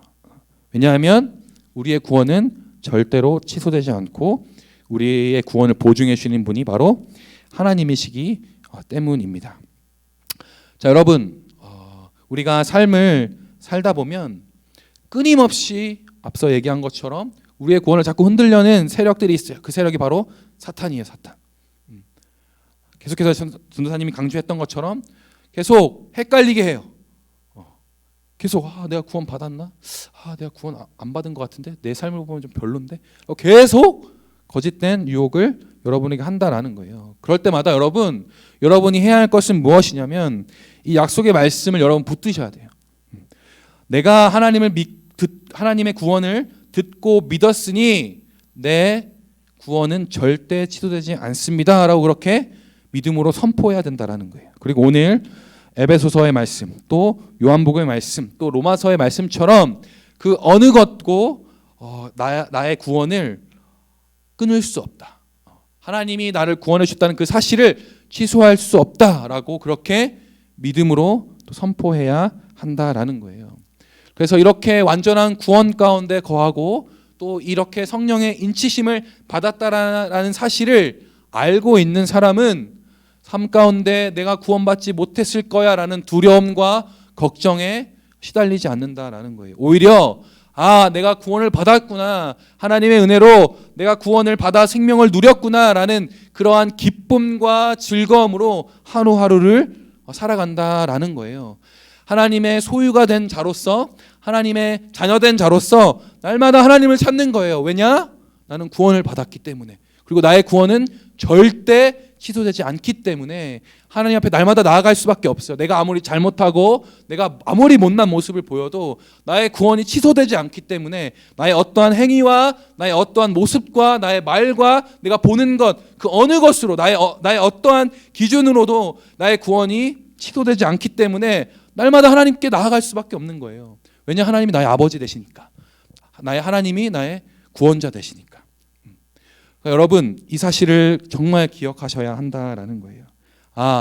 왜냐하면 우리의 구원은 절대로 취소되지 않고 우리의 구원을 보증해 주시는 분이 바로 하나님이시기 때문입니다. 자 여러분 우리가 삶을 살다 보면 끊임없이 앞서 얘기한 것처럼 우리의 구원을 자꾸 흔들려는 세력들이 있어요. 그 세력이 바로 사탄이에요. 사탄. 계속해서 전도사님이 강조했던 것처럼 계속 헷갈리게 해요. 계속 내가 구원 받았나? 내가 구원 안 받은 것 같은데 내 삶을 보면 좀 별론데 계속 거짓된 유혹을 여러분에게 한다라는 거예요. 그럴 때마다 여러분이 해야 할 것은 무엇이냐면 이 약속의 말씀을 여러분 붙드셔야 돼요. 내가 하나님의 구원을 듣고 믿었으니 내 구원은 절대 취소되지 않습니다라고 그렇게 믿음으로 선포해야 된다라는 거예요. 그리고 오늘 에베소서의 말씀, 또 요한복음의 말씀, 또 로마서의 말씀처럼 그 어느 것고 나의 구원을 끊을 수 없다. 하나님이 나를 구원해 주셨다는 그 사실을 취소할 수 없다라고 그렇게 믿음으로 또 선포해야 한다라는 거예요. 그래서 이렇게 완전한 구원 가운데 거하고 또 이렇게 성령의 인치심을 받았다라는 사실을 알고 있는 사람은 삶 가운데 내가 구원받지 못했을 거야라는 두려움과 걱정에 시달리지 않는다라는 거예요. 오히려 내가 구원을 받았구나, 하나님의 은혜로 내가 구원을 받아 생명을 누렸구나라는 그러한 기쁨과 즐거움으로 하루하루를 살아간다라는 거예요. 하나님의 소유가 된 자로서, 하나님의 자녀된 자로서 날마다 하나님을 찾는 거예요. 왜냐? 나는 구원을 받았기 때문에. 그리고 나의 구원은 절대 취소되지 않기 때문에 하나님 앞에 날마다 나아갈 수밖에 없어요. 내가 아무리 잘못하고 내가 아무리 못난 모습을 보여도 나의 구원이 취소되지 않기 때문에 나의 어떠한 행위와 나의 어떠한 모습과 나의 말과 내가 보는 것, 그 어느 것으로 나의 어떠한 기준으로도 나의 구원이 취소되지 않기 때문에 날마다 하나님께 나아갈 수밖에 없는 거예요. 왜냐? 하나님이 나의 아버지 되시니까. 하나님이 나의 구원자 되시니까. 여러분 이 사실을 정말 기억하셔야 한다라는 거예요.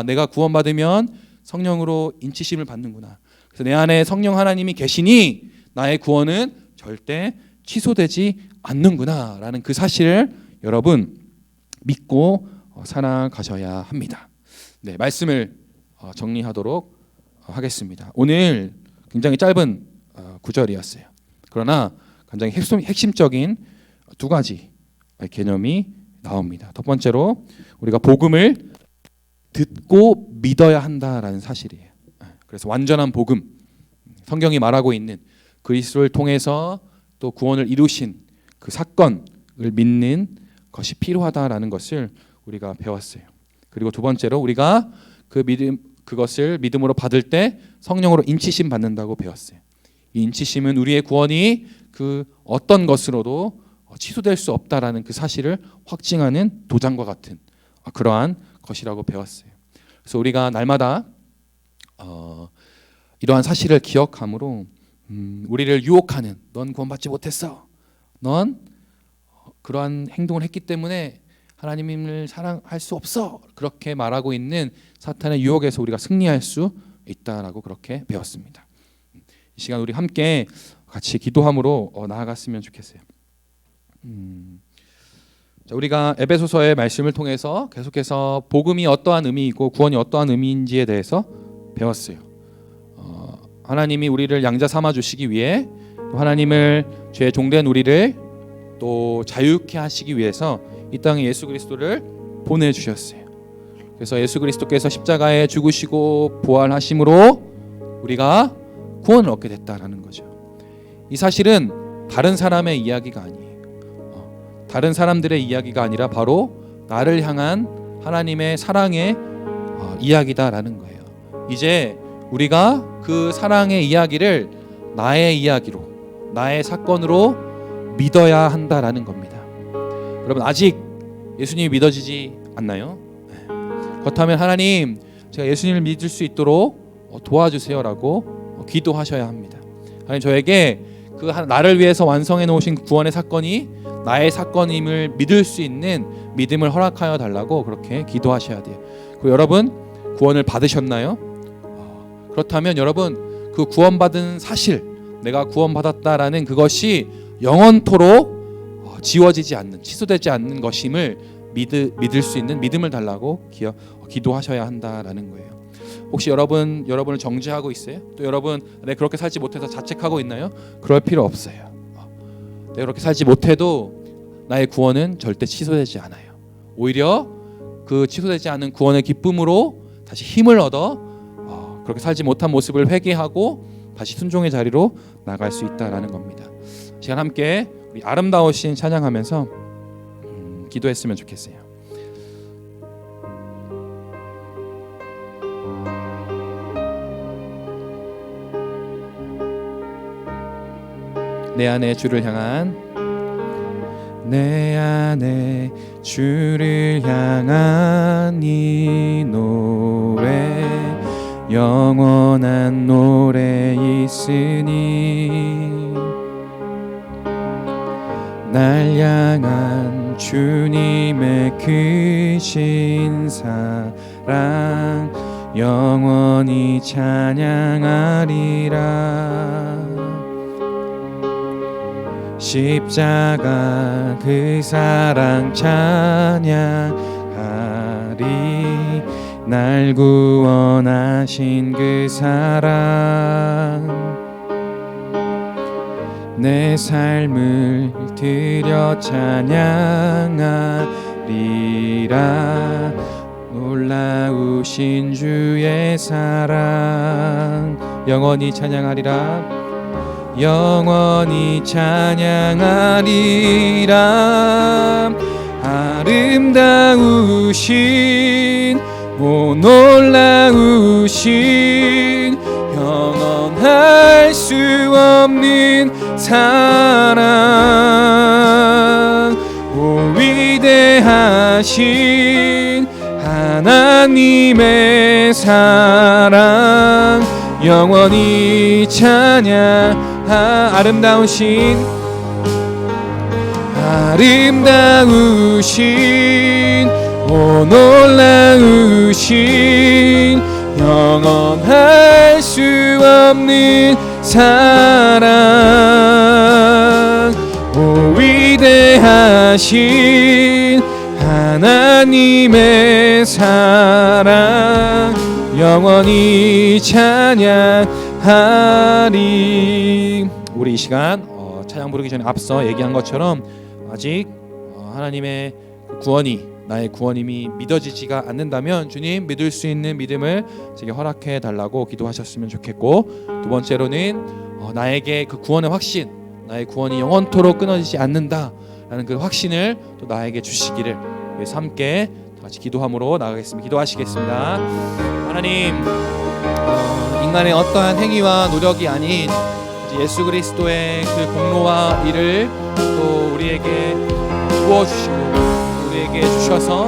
내가 구원받으면 성령으로 인치심을 받는구나. 그래서 내 안에 성령 하나님이 계시니 나의 구원은 절대 취소되지 않는구나라는 그 사실을 여러분 믿고 살아가셔야 합니다. 네, 말씀을 정리하도록 하겠습니다. 오늘 굉장히 짧은 구절이었어요. 그러나 굉장히 핵심적인 두 가지 개념이 나옵니다. 첫 번째로 우리가 복음을 듣고 믿어야 한다라는 사실이에요. 그래서 완전한 복음, 성경이 말하고 있는 그리스도를 통해서 또 구원을 이루신 그 사건을 믿는 것이 필요하다라는 것을 우리가 배웠어요. 그리고 두 번째로 우리가 그것을 믿음으로 받을 때 성령으로 인치심 받는다고 배웠어요. 이 인치심은 우리의 구원이 그 어떤 것으로도 취소될 수 없다라는 그 사실을 확증하는 도장과 같은 그러한 것이라고 배웠어요. 그래서 우리가 날마다 이러한 사실을 기억함으로 우리를 유혹하는 넌 구원받지 못했어, 넌 그러한 행동을 했기 때문에 하나님을 사랑할 수 없어, 그렇게 말하고 있는 사탄의 유혹에서 우리가 승리할 수 있다라고 그렇게 배웠습니다. 이 시간 우리 함께 같이 기도함으로 나아갔으면 좋겠어요. 자, 우리가 에베소서의 말씀을 통해서 계속해서 복음이 어떠한 의미이고 구원이 어떠한 의미인지에 대해서 배웠어요. 하나님이 우리를 양자 삼아 주시기 위해, 또 하나님을 죄의 종된 우리를 또 자유케 하시기 위해서 이 땅에 예수 그리스도를 보내주셨어요. 그래서 예수 그리스도께서 십자가에 죽으시고 부활하심으로 우리가 구원을 얻게 됐다라는 거죠. 이 사실은 다른 사람의 이야기가 아니에요. 다른 사람들의 이야기가 아니라 바로 나를 향한 하나님의 사랑의 이야기다라는 거예요. 이제 우리가 그 사랑의 이야기를 나의 이야기로, 나의 사건으로 믿어야 한다라는 겁니다. 여러분 아직 예수님이 믿어지지 않나요? 그렇다면 하나님 제가 예수님을 믿을 수 있도록 도와주세요라고 기도하셔야 합니다. 하나님 저에게 그 나를 위해서 완성해 놓으신 구원의 사건이 나의 사건임을 믿을 수 있는 믿음을 허락하여 달라고 그렇게 기도하셔야 돼요. 그리고 여러분 구원을 받으셨나요? 그렇다면 여러분 그 구원받은 사실, 내가 구원받았다라는 그것이 영원토록 지워지지 않는, 취소되지 않는 것임을 믿을 수 있는 믿음을 달라고 기도하셔야 한다라는 거예요. 혹시 여러분을 정죄하고 있어요? 또 여러분 내가 그렇게 살지 못해서 자책하고 있나요? 그럴 필요 없어요. 내가 그렇게 살지 못해도 나의 구원은 절대 취소되지 않아요. 오히려 그 취소되지 않은 구원의 기쁨으로 다시 힘을 얻어 그렇게 살지 못한 모습을 회개하고 다시 순종의 자리로 나갈 수 있다라는 겁니다. 시간 함께 우리 아름다우신 찬양하면서 기도했으면 좋겠어요. 내 안에 주를 향한, 내 안에 주를 향한 이 노래, 영원한 노래 있으니 날 향한 주님의 크신 사랑 영원히 찬양하리라. 십자가 그 사랑 찬양하리. 날 구원하신 그 사랑 내 삶을 드려 찬양하리라. 놀라우신 주의 사랑 영원히 찬양하리라. 영원히 찬양하리라. 아름다우신 오 놀라우신 영원할 수 없는 사랑 오 위대하신 하나님의 사랑 영원히 아름다우신 오 놀라우신 영원할 수 없는 사랑 오 위대하신 하나님의 사랑 영원히 찬양하리. 우리 이 시간 찬양 부르기 전에 앞서 얘기한 것처럼 아직 하나님의 구원이 나의 구원임이 믿어지지가 않는다면 주님 믿을 수 있는 믿음을 제게 허락해 달라고 기도하셨으면 좋겠고, 두 번째로는 나에게 그 구원의 확신, 나의 구원이 영원토록 끊어지지 않는다라는 그 확신을 또 나에게 주시기를 위해서 함께 같이 기도함으로 나가겠습니다. 기도하시겠습니다. 하나님, 인간의 어떠한 행위와 노력이 아닌 예수 그리스도의 그 공로와 일을 또 우리에게 부어주시고 우리에게 주셔서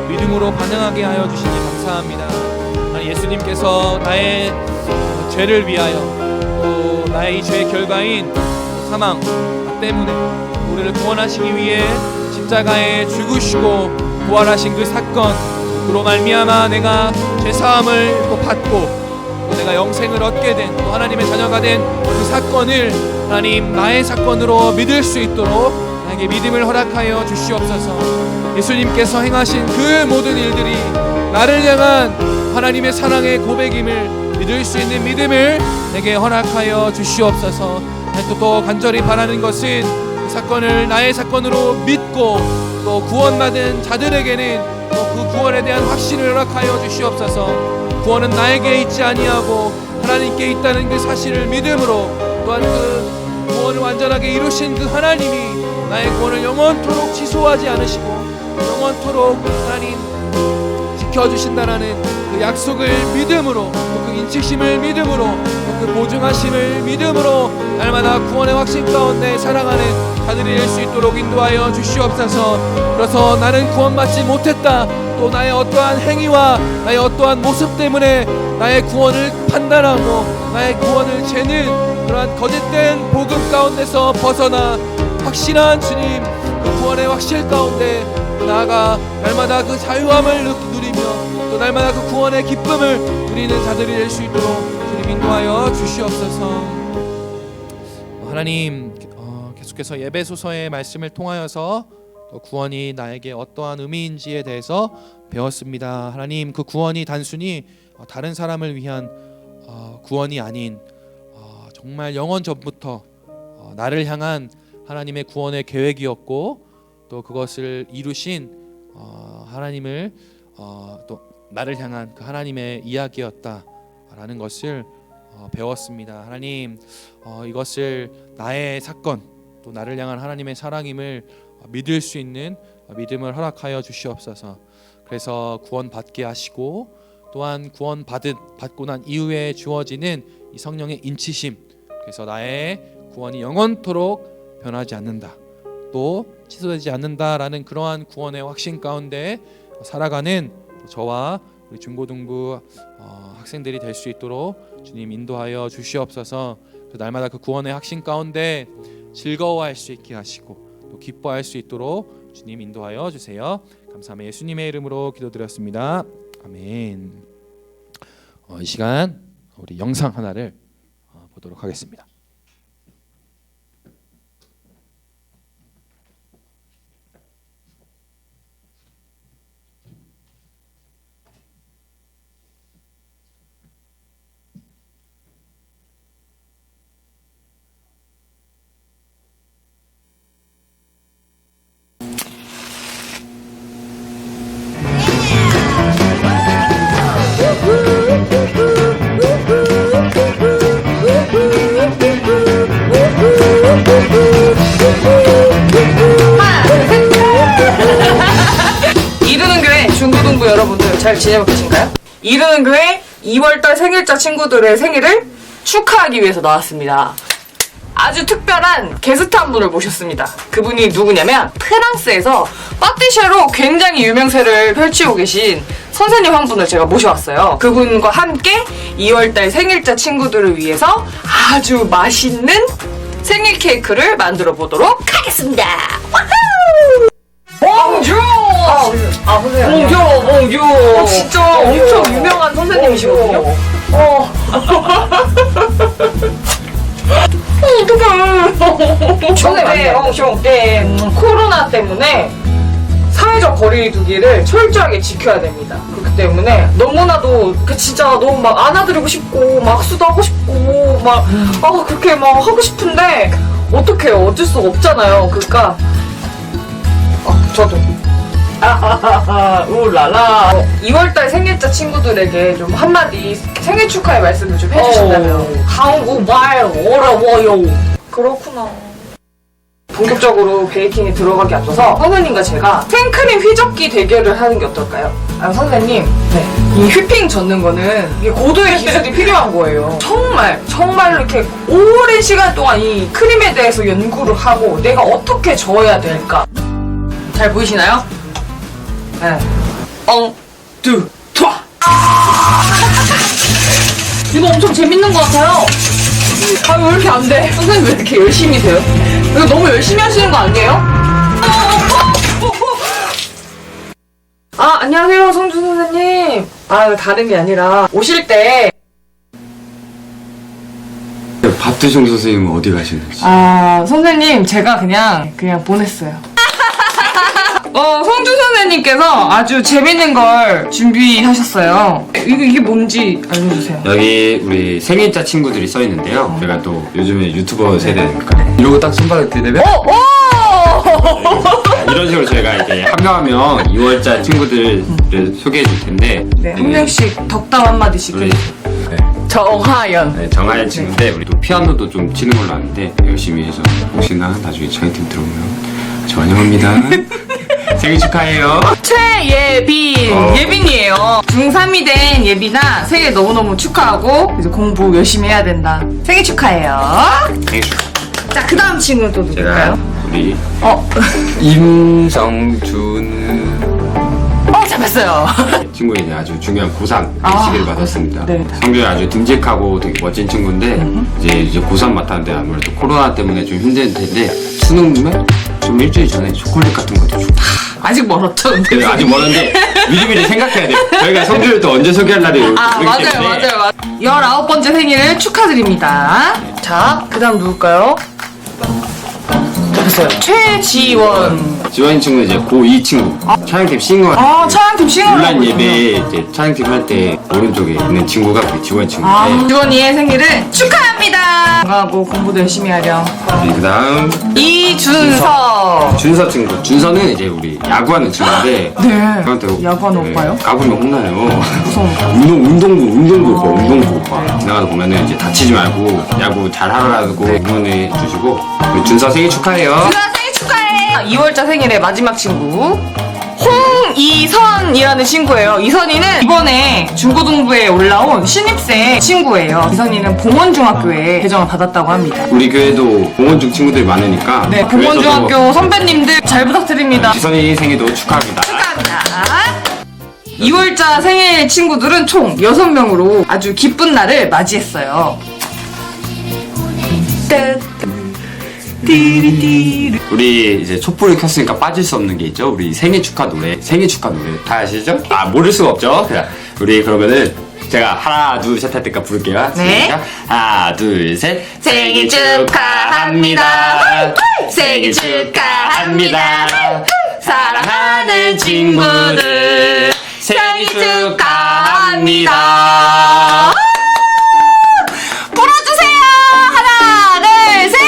믿음으로 반응하게 하여 주시니 감사합니다. 예수님께서 나의 죄를 위하여 또 나의 이 죄의 결과인 사망 때문에 우리를 구원하시기 위해 십자가에 죽으시고 부활하신 그 사건, 그로 말미암아 내가 죄사함을 또 받고 또 내가 영생을 얻게 된, 또 하나님의 자녀가 된 그 사건을 하나님 나의 사건으로 믿을 수 있도록 나에게 믿음을 허락하여 주시옵소서. 예수님께서 행하신 그 모든 일들이 나를 향한 하나님의 사랑의 고백임을 믿을 수 있는 믿음을 내게 허락하여 주시옵소서. 또 간절히 바라는 것은 그 사건을 나의 사건으로 믿고 또 구원받은 자들에게는 또 그 구원에 대한 확신을 허락하여 주시옵소서. 구원은 나에게 있지 아니하고 하나님께 있다는 그 사실을 믿음으로, 또한 그 구원을 완전하게 이루신 그 하나님이 나의 구원을 영원토록 취소하지 않으시고 영원토록 하나님
지켜주신다라는 그 약속을 믿음으로, 또 그 인치심을 믿음으로, 또 그 보증하심을 믿음으로 날마다 구원의 확신 가운데 살아가는 자들이 될 수 있도록 인도하여 주시옵소서. 그래서 나는 구원받지 못했다, 또 나의 어떠한 행위와 나의 어떠한 모습 때문에 나의 구원을 판단하고 나의 구원을 재는 그러한 거짓된 복음 가운데서 벗어나 확실한 주님 그 구원의 확실 가운데 나아가 날마다 그 자유함을 누리며 또 날마다 그 구원의 기쁨을 누리는 자들이 될 수 있도록 주님 인도하여 주시옵소서. 하나님, 계속해서 예배소서의 말씀을 통하여서 또 구원이 나에게 어떠한 의미인지에 대해서 배웠습니다. 하나님, 그 구원이 단순히 다른 사람을 위한 구원이 아닌 정말 영원 전부터 나를 향한 하나님의 구원의 계획이었고, 또 그것을 이루신 하나님을 또 나를 향한 그 하나님의 이야기였다라는 것을 배웠습니다. 하나님, 이것을 나의 사건, 또 나를 향한 하나님의 사랑임을 믿을 수 있는 믿음을 허락하여 주시옵소서. 그래서 구원받게 하시고, 또한 받고 난 이후에 주어지는 이 성령의 인치심, 그래서 나의 구원이 영원토록 변하지 않는다, 또 취소되지 않는다라는 그러한 구원의 확신 가운데 살아가는 저와 우리 중고등부 학생들이 될 수 있도록 주님 인도하여 주시옵소서. 날마다 그 구원의 확신 가운데 즐거워할 수 있게 하시고 또 기뻐할 수 있도록 주님 인도하여 주세요. 감사하며 예수님의 이름으로 기도드렸습니다. 아멘. 이 시간 우리 영상 하나를 보도록 하겠습니다.
이르는 교회 중고등부 여러분들 잘 지내고 계신가요? 이르는 교회 2월달 생일자 친구들의 생일을 축하하기 위해서 나왔습니다. 아주 특별한 게스트 한 분을 모셨습니다. 그분이 누구냐면 프랑스에서 파티셰로 굉장히 유명세를 펼치고 계신 선생님 한 분을 제가 모셔왔어요. 그분과 함께 2월달 생일자 친구들을 위해서 아주 맛있는 생일 케이크를 만들어 보도록 하겠습니다. 봉주! 봉주! 진짜 엄청 유명한 선생님이시거든요. 어떡해. 코로나 때문에 사회적 거리두기를 철저하게 지켜야 됩니다. 그렇기 때문에 너무나도 진짜 너무 막 안아드리고 싶고 막 수도 하고 싶고 막 그렇게 막 하고 싶은데 어떡해요. 어쩔 수가 없잖아요. 그러니까 저도 울랄라 2월달 생일자 친구들에게 좀 한마디 생일 축하의 말씀을 좀 해주신다면. 한국말 어려워요. 그렇구나. 본격적으로 베이킹에 들어가기 앞서서 선생님과 제가 생크림 휘젓기 대결을 하는 게 어떨까요? 선생님, 이 휘핑 젓는 거는 이게 고도의 기술이 필요한 거예요. 정말 이렇게 오랜 시간 동안 이 크림에 대해서 연구를 하고 내가 어떻게 저어야 될까. 잘 보이시나요? 네. 이거 엄청 재밌는 것 같아요. 왜 이렇게 안 돼? 선생님 왜 이렇게 열심히 돼요? 이거 너무 열심히 하시는 거 아니에요? 안녕하세요, 성준 선생님. 다른 게 아니라 오실 때
박두정 선생님은 어디 가시는지.
선생님 제가 그냥 보냈어요. 성준 선생님께서 아주 재밌는 걸 준비하셨어요. 이게 뭔지 알려주세요.
여기 우리 생일자 친구들이 써 있는데요. 제가 또 요즘에 유튜버 세대니까 이러고 딱 손바닥 대대면 이런 식으로 저희가 이제 한 명 한 명 2월자 친구들을 소개해 줄 텐데
네, 한 명씩 덕담 한마디씩.
우리
정하연.
네, 정하연 친구인데 우리 또 피아노도 좀 치는 걸로 아는데 열심히 해서 혹시나 나중에 저희 팀 들어오면 저 환영합니다. 생일 축하해요.
최예빈 예빈이에요. 중3이 된 예빈아 생일 너무너무 축하하고 이제 공부 열심히 해야 된다. 생일 축하해요.
생일 축하.
자, 그 다음 친구는 또
제가
누굴까요?
우리
어,
임성준
잡았어요.
친구에 이제 아주 중요한 고3
아,
시기를 받았습니다.
네.
성적이 아주 듬직하고 되게 멋진 친구인데 이제 고3 맡았는데 아무래도 코로나 때문에 좀 힘들 텐데 수능에 좀 일주일 전에 초콜릿 같은 것도 주고
아직 멀었죠, 근데.
네, 아직 멀었는데 미리미리 생각해야 돼요. 저희가 성주를 또 언제 소개할 날이
아,
모르기
맞아요,
때문에
맞아요. 19번째 생일을 축하드립니다. 자, 그 다음 누굴까요? 잡았어요. 최지원.
지원이 친구는 이제 고2 친구 촬영팀 싱어
아, 차양팀 싱어를
논란
하고
예배 이제 촬영팀 할 때 오른쪽에 있는 친구가 우리 지원 친구인데
아, 지원이의 생일을 축하합니다. 건강하고 공부도 열심히 하렴.
그 다음
이준서.
준서 친구. 준서는 이제 우리 야구하는 친구인데
네.
저한테
야구하는 오빠요?
까불면 혼나요.
무서운데.
운동부 오빠, 운동부 오빠. 지나가다 보면은 이제 다치지 말고 야구 잘 하라고 응원해 주시고 우리 준서 생일 축하해요.
준서 생일 축하해. 2월자 생일의 마지막 친구. 홍이선이라는 친구예요. 이선이는 이번에 중고등부에 올라온 신입생 친구예요. 이선이는 봉원중학교에 배정을 받았다고 합니다.
우리 교회도 봉원중 친구들이 많으니까
네, 봉원중학교 선배님들 잘 부탁드립니다.
지선이 생일도 축하합니다.
축하합니다. 2월자 생일 친구들은 총 6명으로 아주 기쁜 날을 맞이했어요.
우리 이제 촛불을 켰으니까 빠질 수 없는 게 있죠. 우리 생일 축하 노래 다 아시죠? 아 모를 수가 없죠. 그냥 우리 그러면은 제가 하나 둘 셋 할 때까지 부를게요.
네.
시작. 하나 둘 셋.
생일 축하합니다. 생일 축하합니다. 사랑하는 친구들 생일 축하합니다. 불어주세요. 하나, 둘, 셋.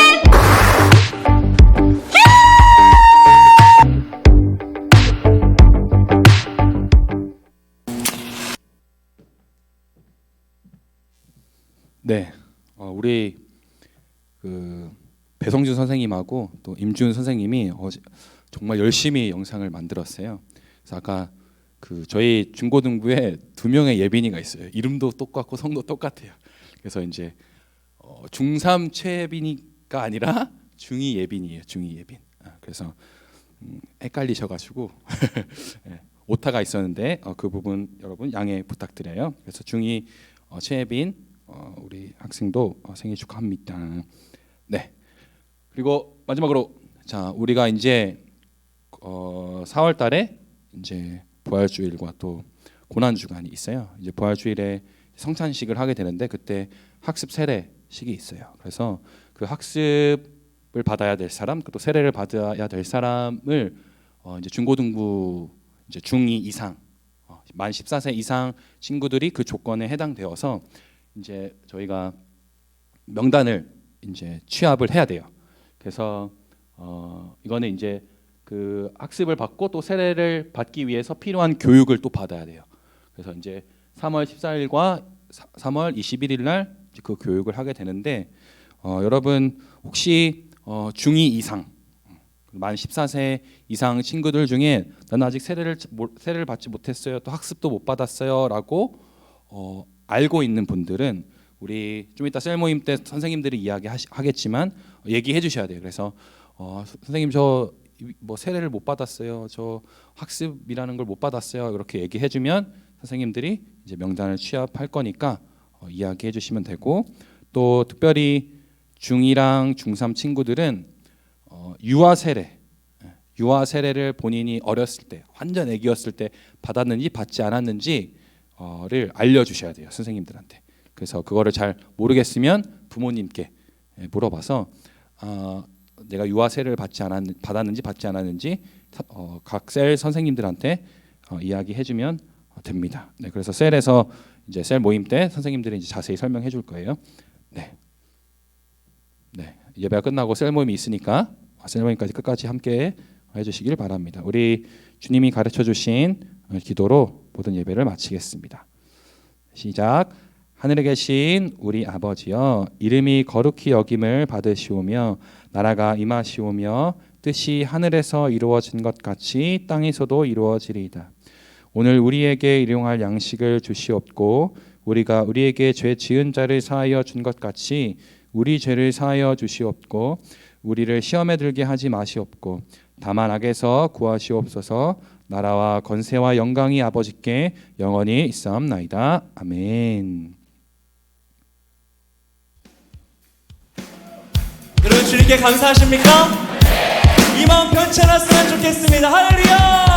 네, 우리 그 배성준 선생님하고 또 임준 선생님이 정말 열심히 영상을 만들었어요. 그래서 아까 그 저희 중고등부에 2명의 예빈이가 있어요. 이름도 똑같고 성도 똑같아요. 그래서 이제 중3 최예빈이가 아니라 중2 예빈이에요. 중2 예빈. 그래서 헷갈리셔가지고 네, 오타가 있었는데 그 부분 여러분 양해 부탁드려요. 그래서 중2 최예빈 우리 학생도 생일 축하합니다. 네. 그리고 마지막으로 자 우리가 이제 4월달에 이제 부활주일과 또 고난 주간이 있어요. 이제 부활주일에 성찬식을 하게 되는데 그때 학습 세례식이 있어요. 그래서 그 학습을 받아야 될 사람, 또 세례를 받아야 될 사람을 이제 중고등부 이제 중2 이상 만 14세 이상 친구들이 그 조건에 해당되어서 이제 저희가 명단을 이제 취합을 해야 돼요. 그래서 이거는 이제 그 학습을 받고 또 세례를 받기 위해서 필요한 교육을 또 받아야 돼요. 그래서 이제 3월 14일과 3월 21일 날 그 교육을 하게 되는데 여러분 혹시 중2 이상 만 14세 이상 친구들 중에 나는 아직 세례를 받지 못했어요. 또 학습도 못 받았어요라고 알고 있는 분들은 우리 좀 이따 셀 모임 때 선생님들이 이야기하겠지만 얘기해 주셔야 돼요. 그래서 선생님 저 뭐 세례를 못 받았어요. 저 학습이라는 걸 못 받았어요. 이렇게 얘기해 주면 선생님들이 이제 명단을 취합할 거니까 이야기해 주시면 되고 또 특별히 중2랑 중3 친구들은 유아 세례를 본인이 어렸을 때 완전 애기였을 때 받았는지 받지 않았는지를 알려주셔야 돼요 선생님들한테. 그래서 그거를 잘 모르겠으면 부모님께 물어봐서 내가 유아 세례를 받았는지 받지 않았는지 각 셀 선생님들한테 이야기해주면 됩니다. 네, 그래서 셀에서 이제 셀 모임 때 선생님들이 이제 자세히 설명해 줄 거예요. 네, 예배가 끝나고 셀 모임이 있으니까 셀 모임까지 끝까지 함께 해주시길 바랍니다. 우리 주님이 가르쳐 주신 기도로 모든 예배를 마치겠습니다. 시작. 하늘에 계신 우리 아버지여, 이름이 거룩히 여김을 받으시오며 나라가 임하시오며 뜻이 하늘에서 이루어진 것 같이 땅에서도 이루어지리이다. 오늘 우리에게 일용할 양식을 주시옵고 우리가 우리에게 죄 지은 자를 사하여 준 것 같이 우리 죄를 사하여 주시옵고 우리를 시험에 들게 하지 마시옵고 다만 악에서 구하시옵소서. 나라와 권세와 영광이 아버지께 영원히 있사옵나이다. 아멘.
여러분 주님께 감사하십니까? 이 마음 변치 않았으면 좋겠습니다. 할렐루야!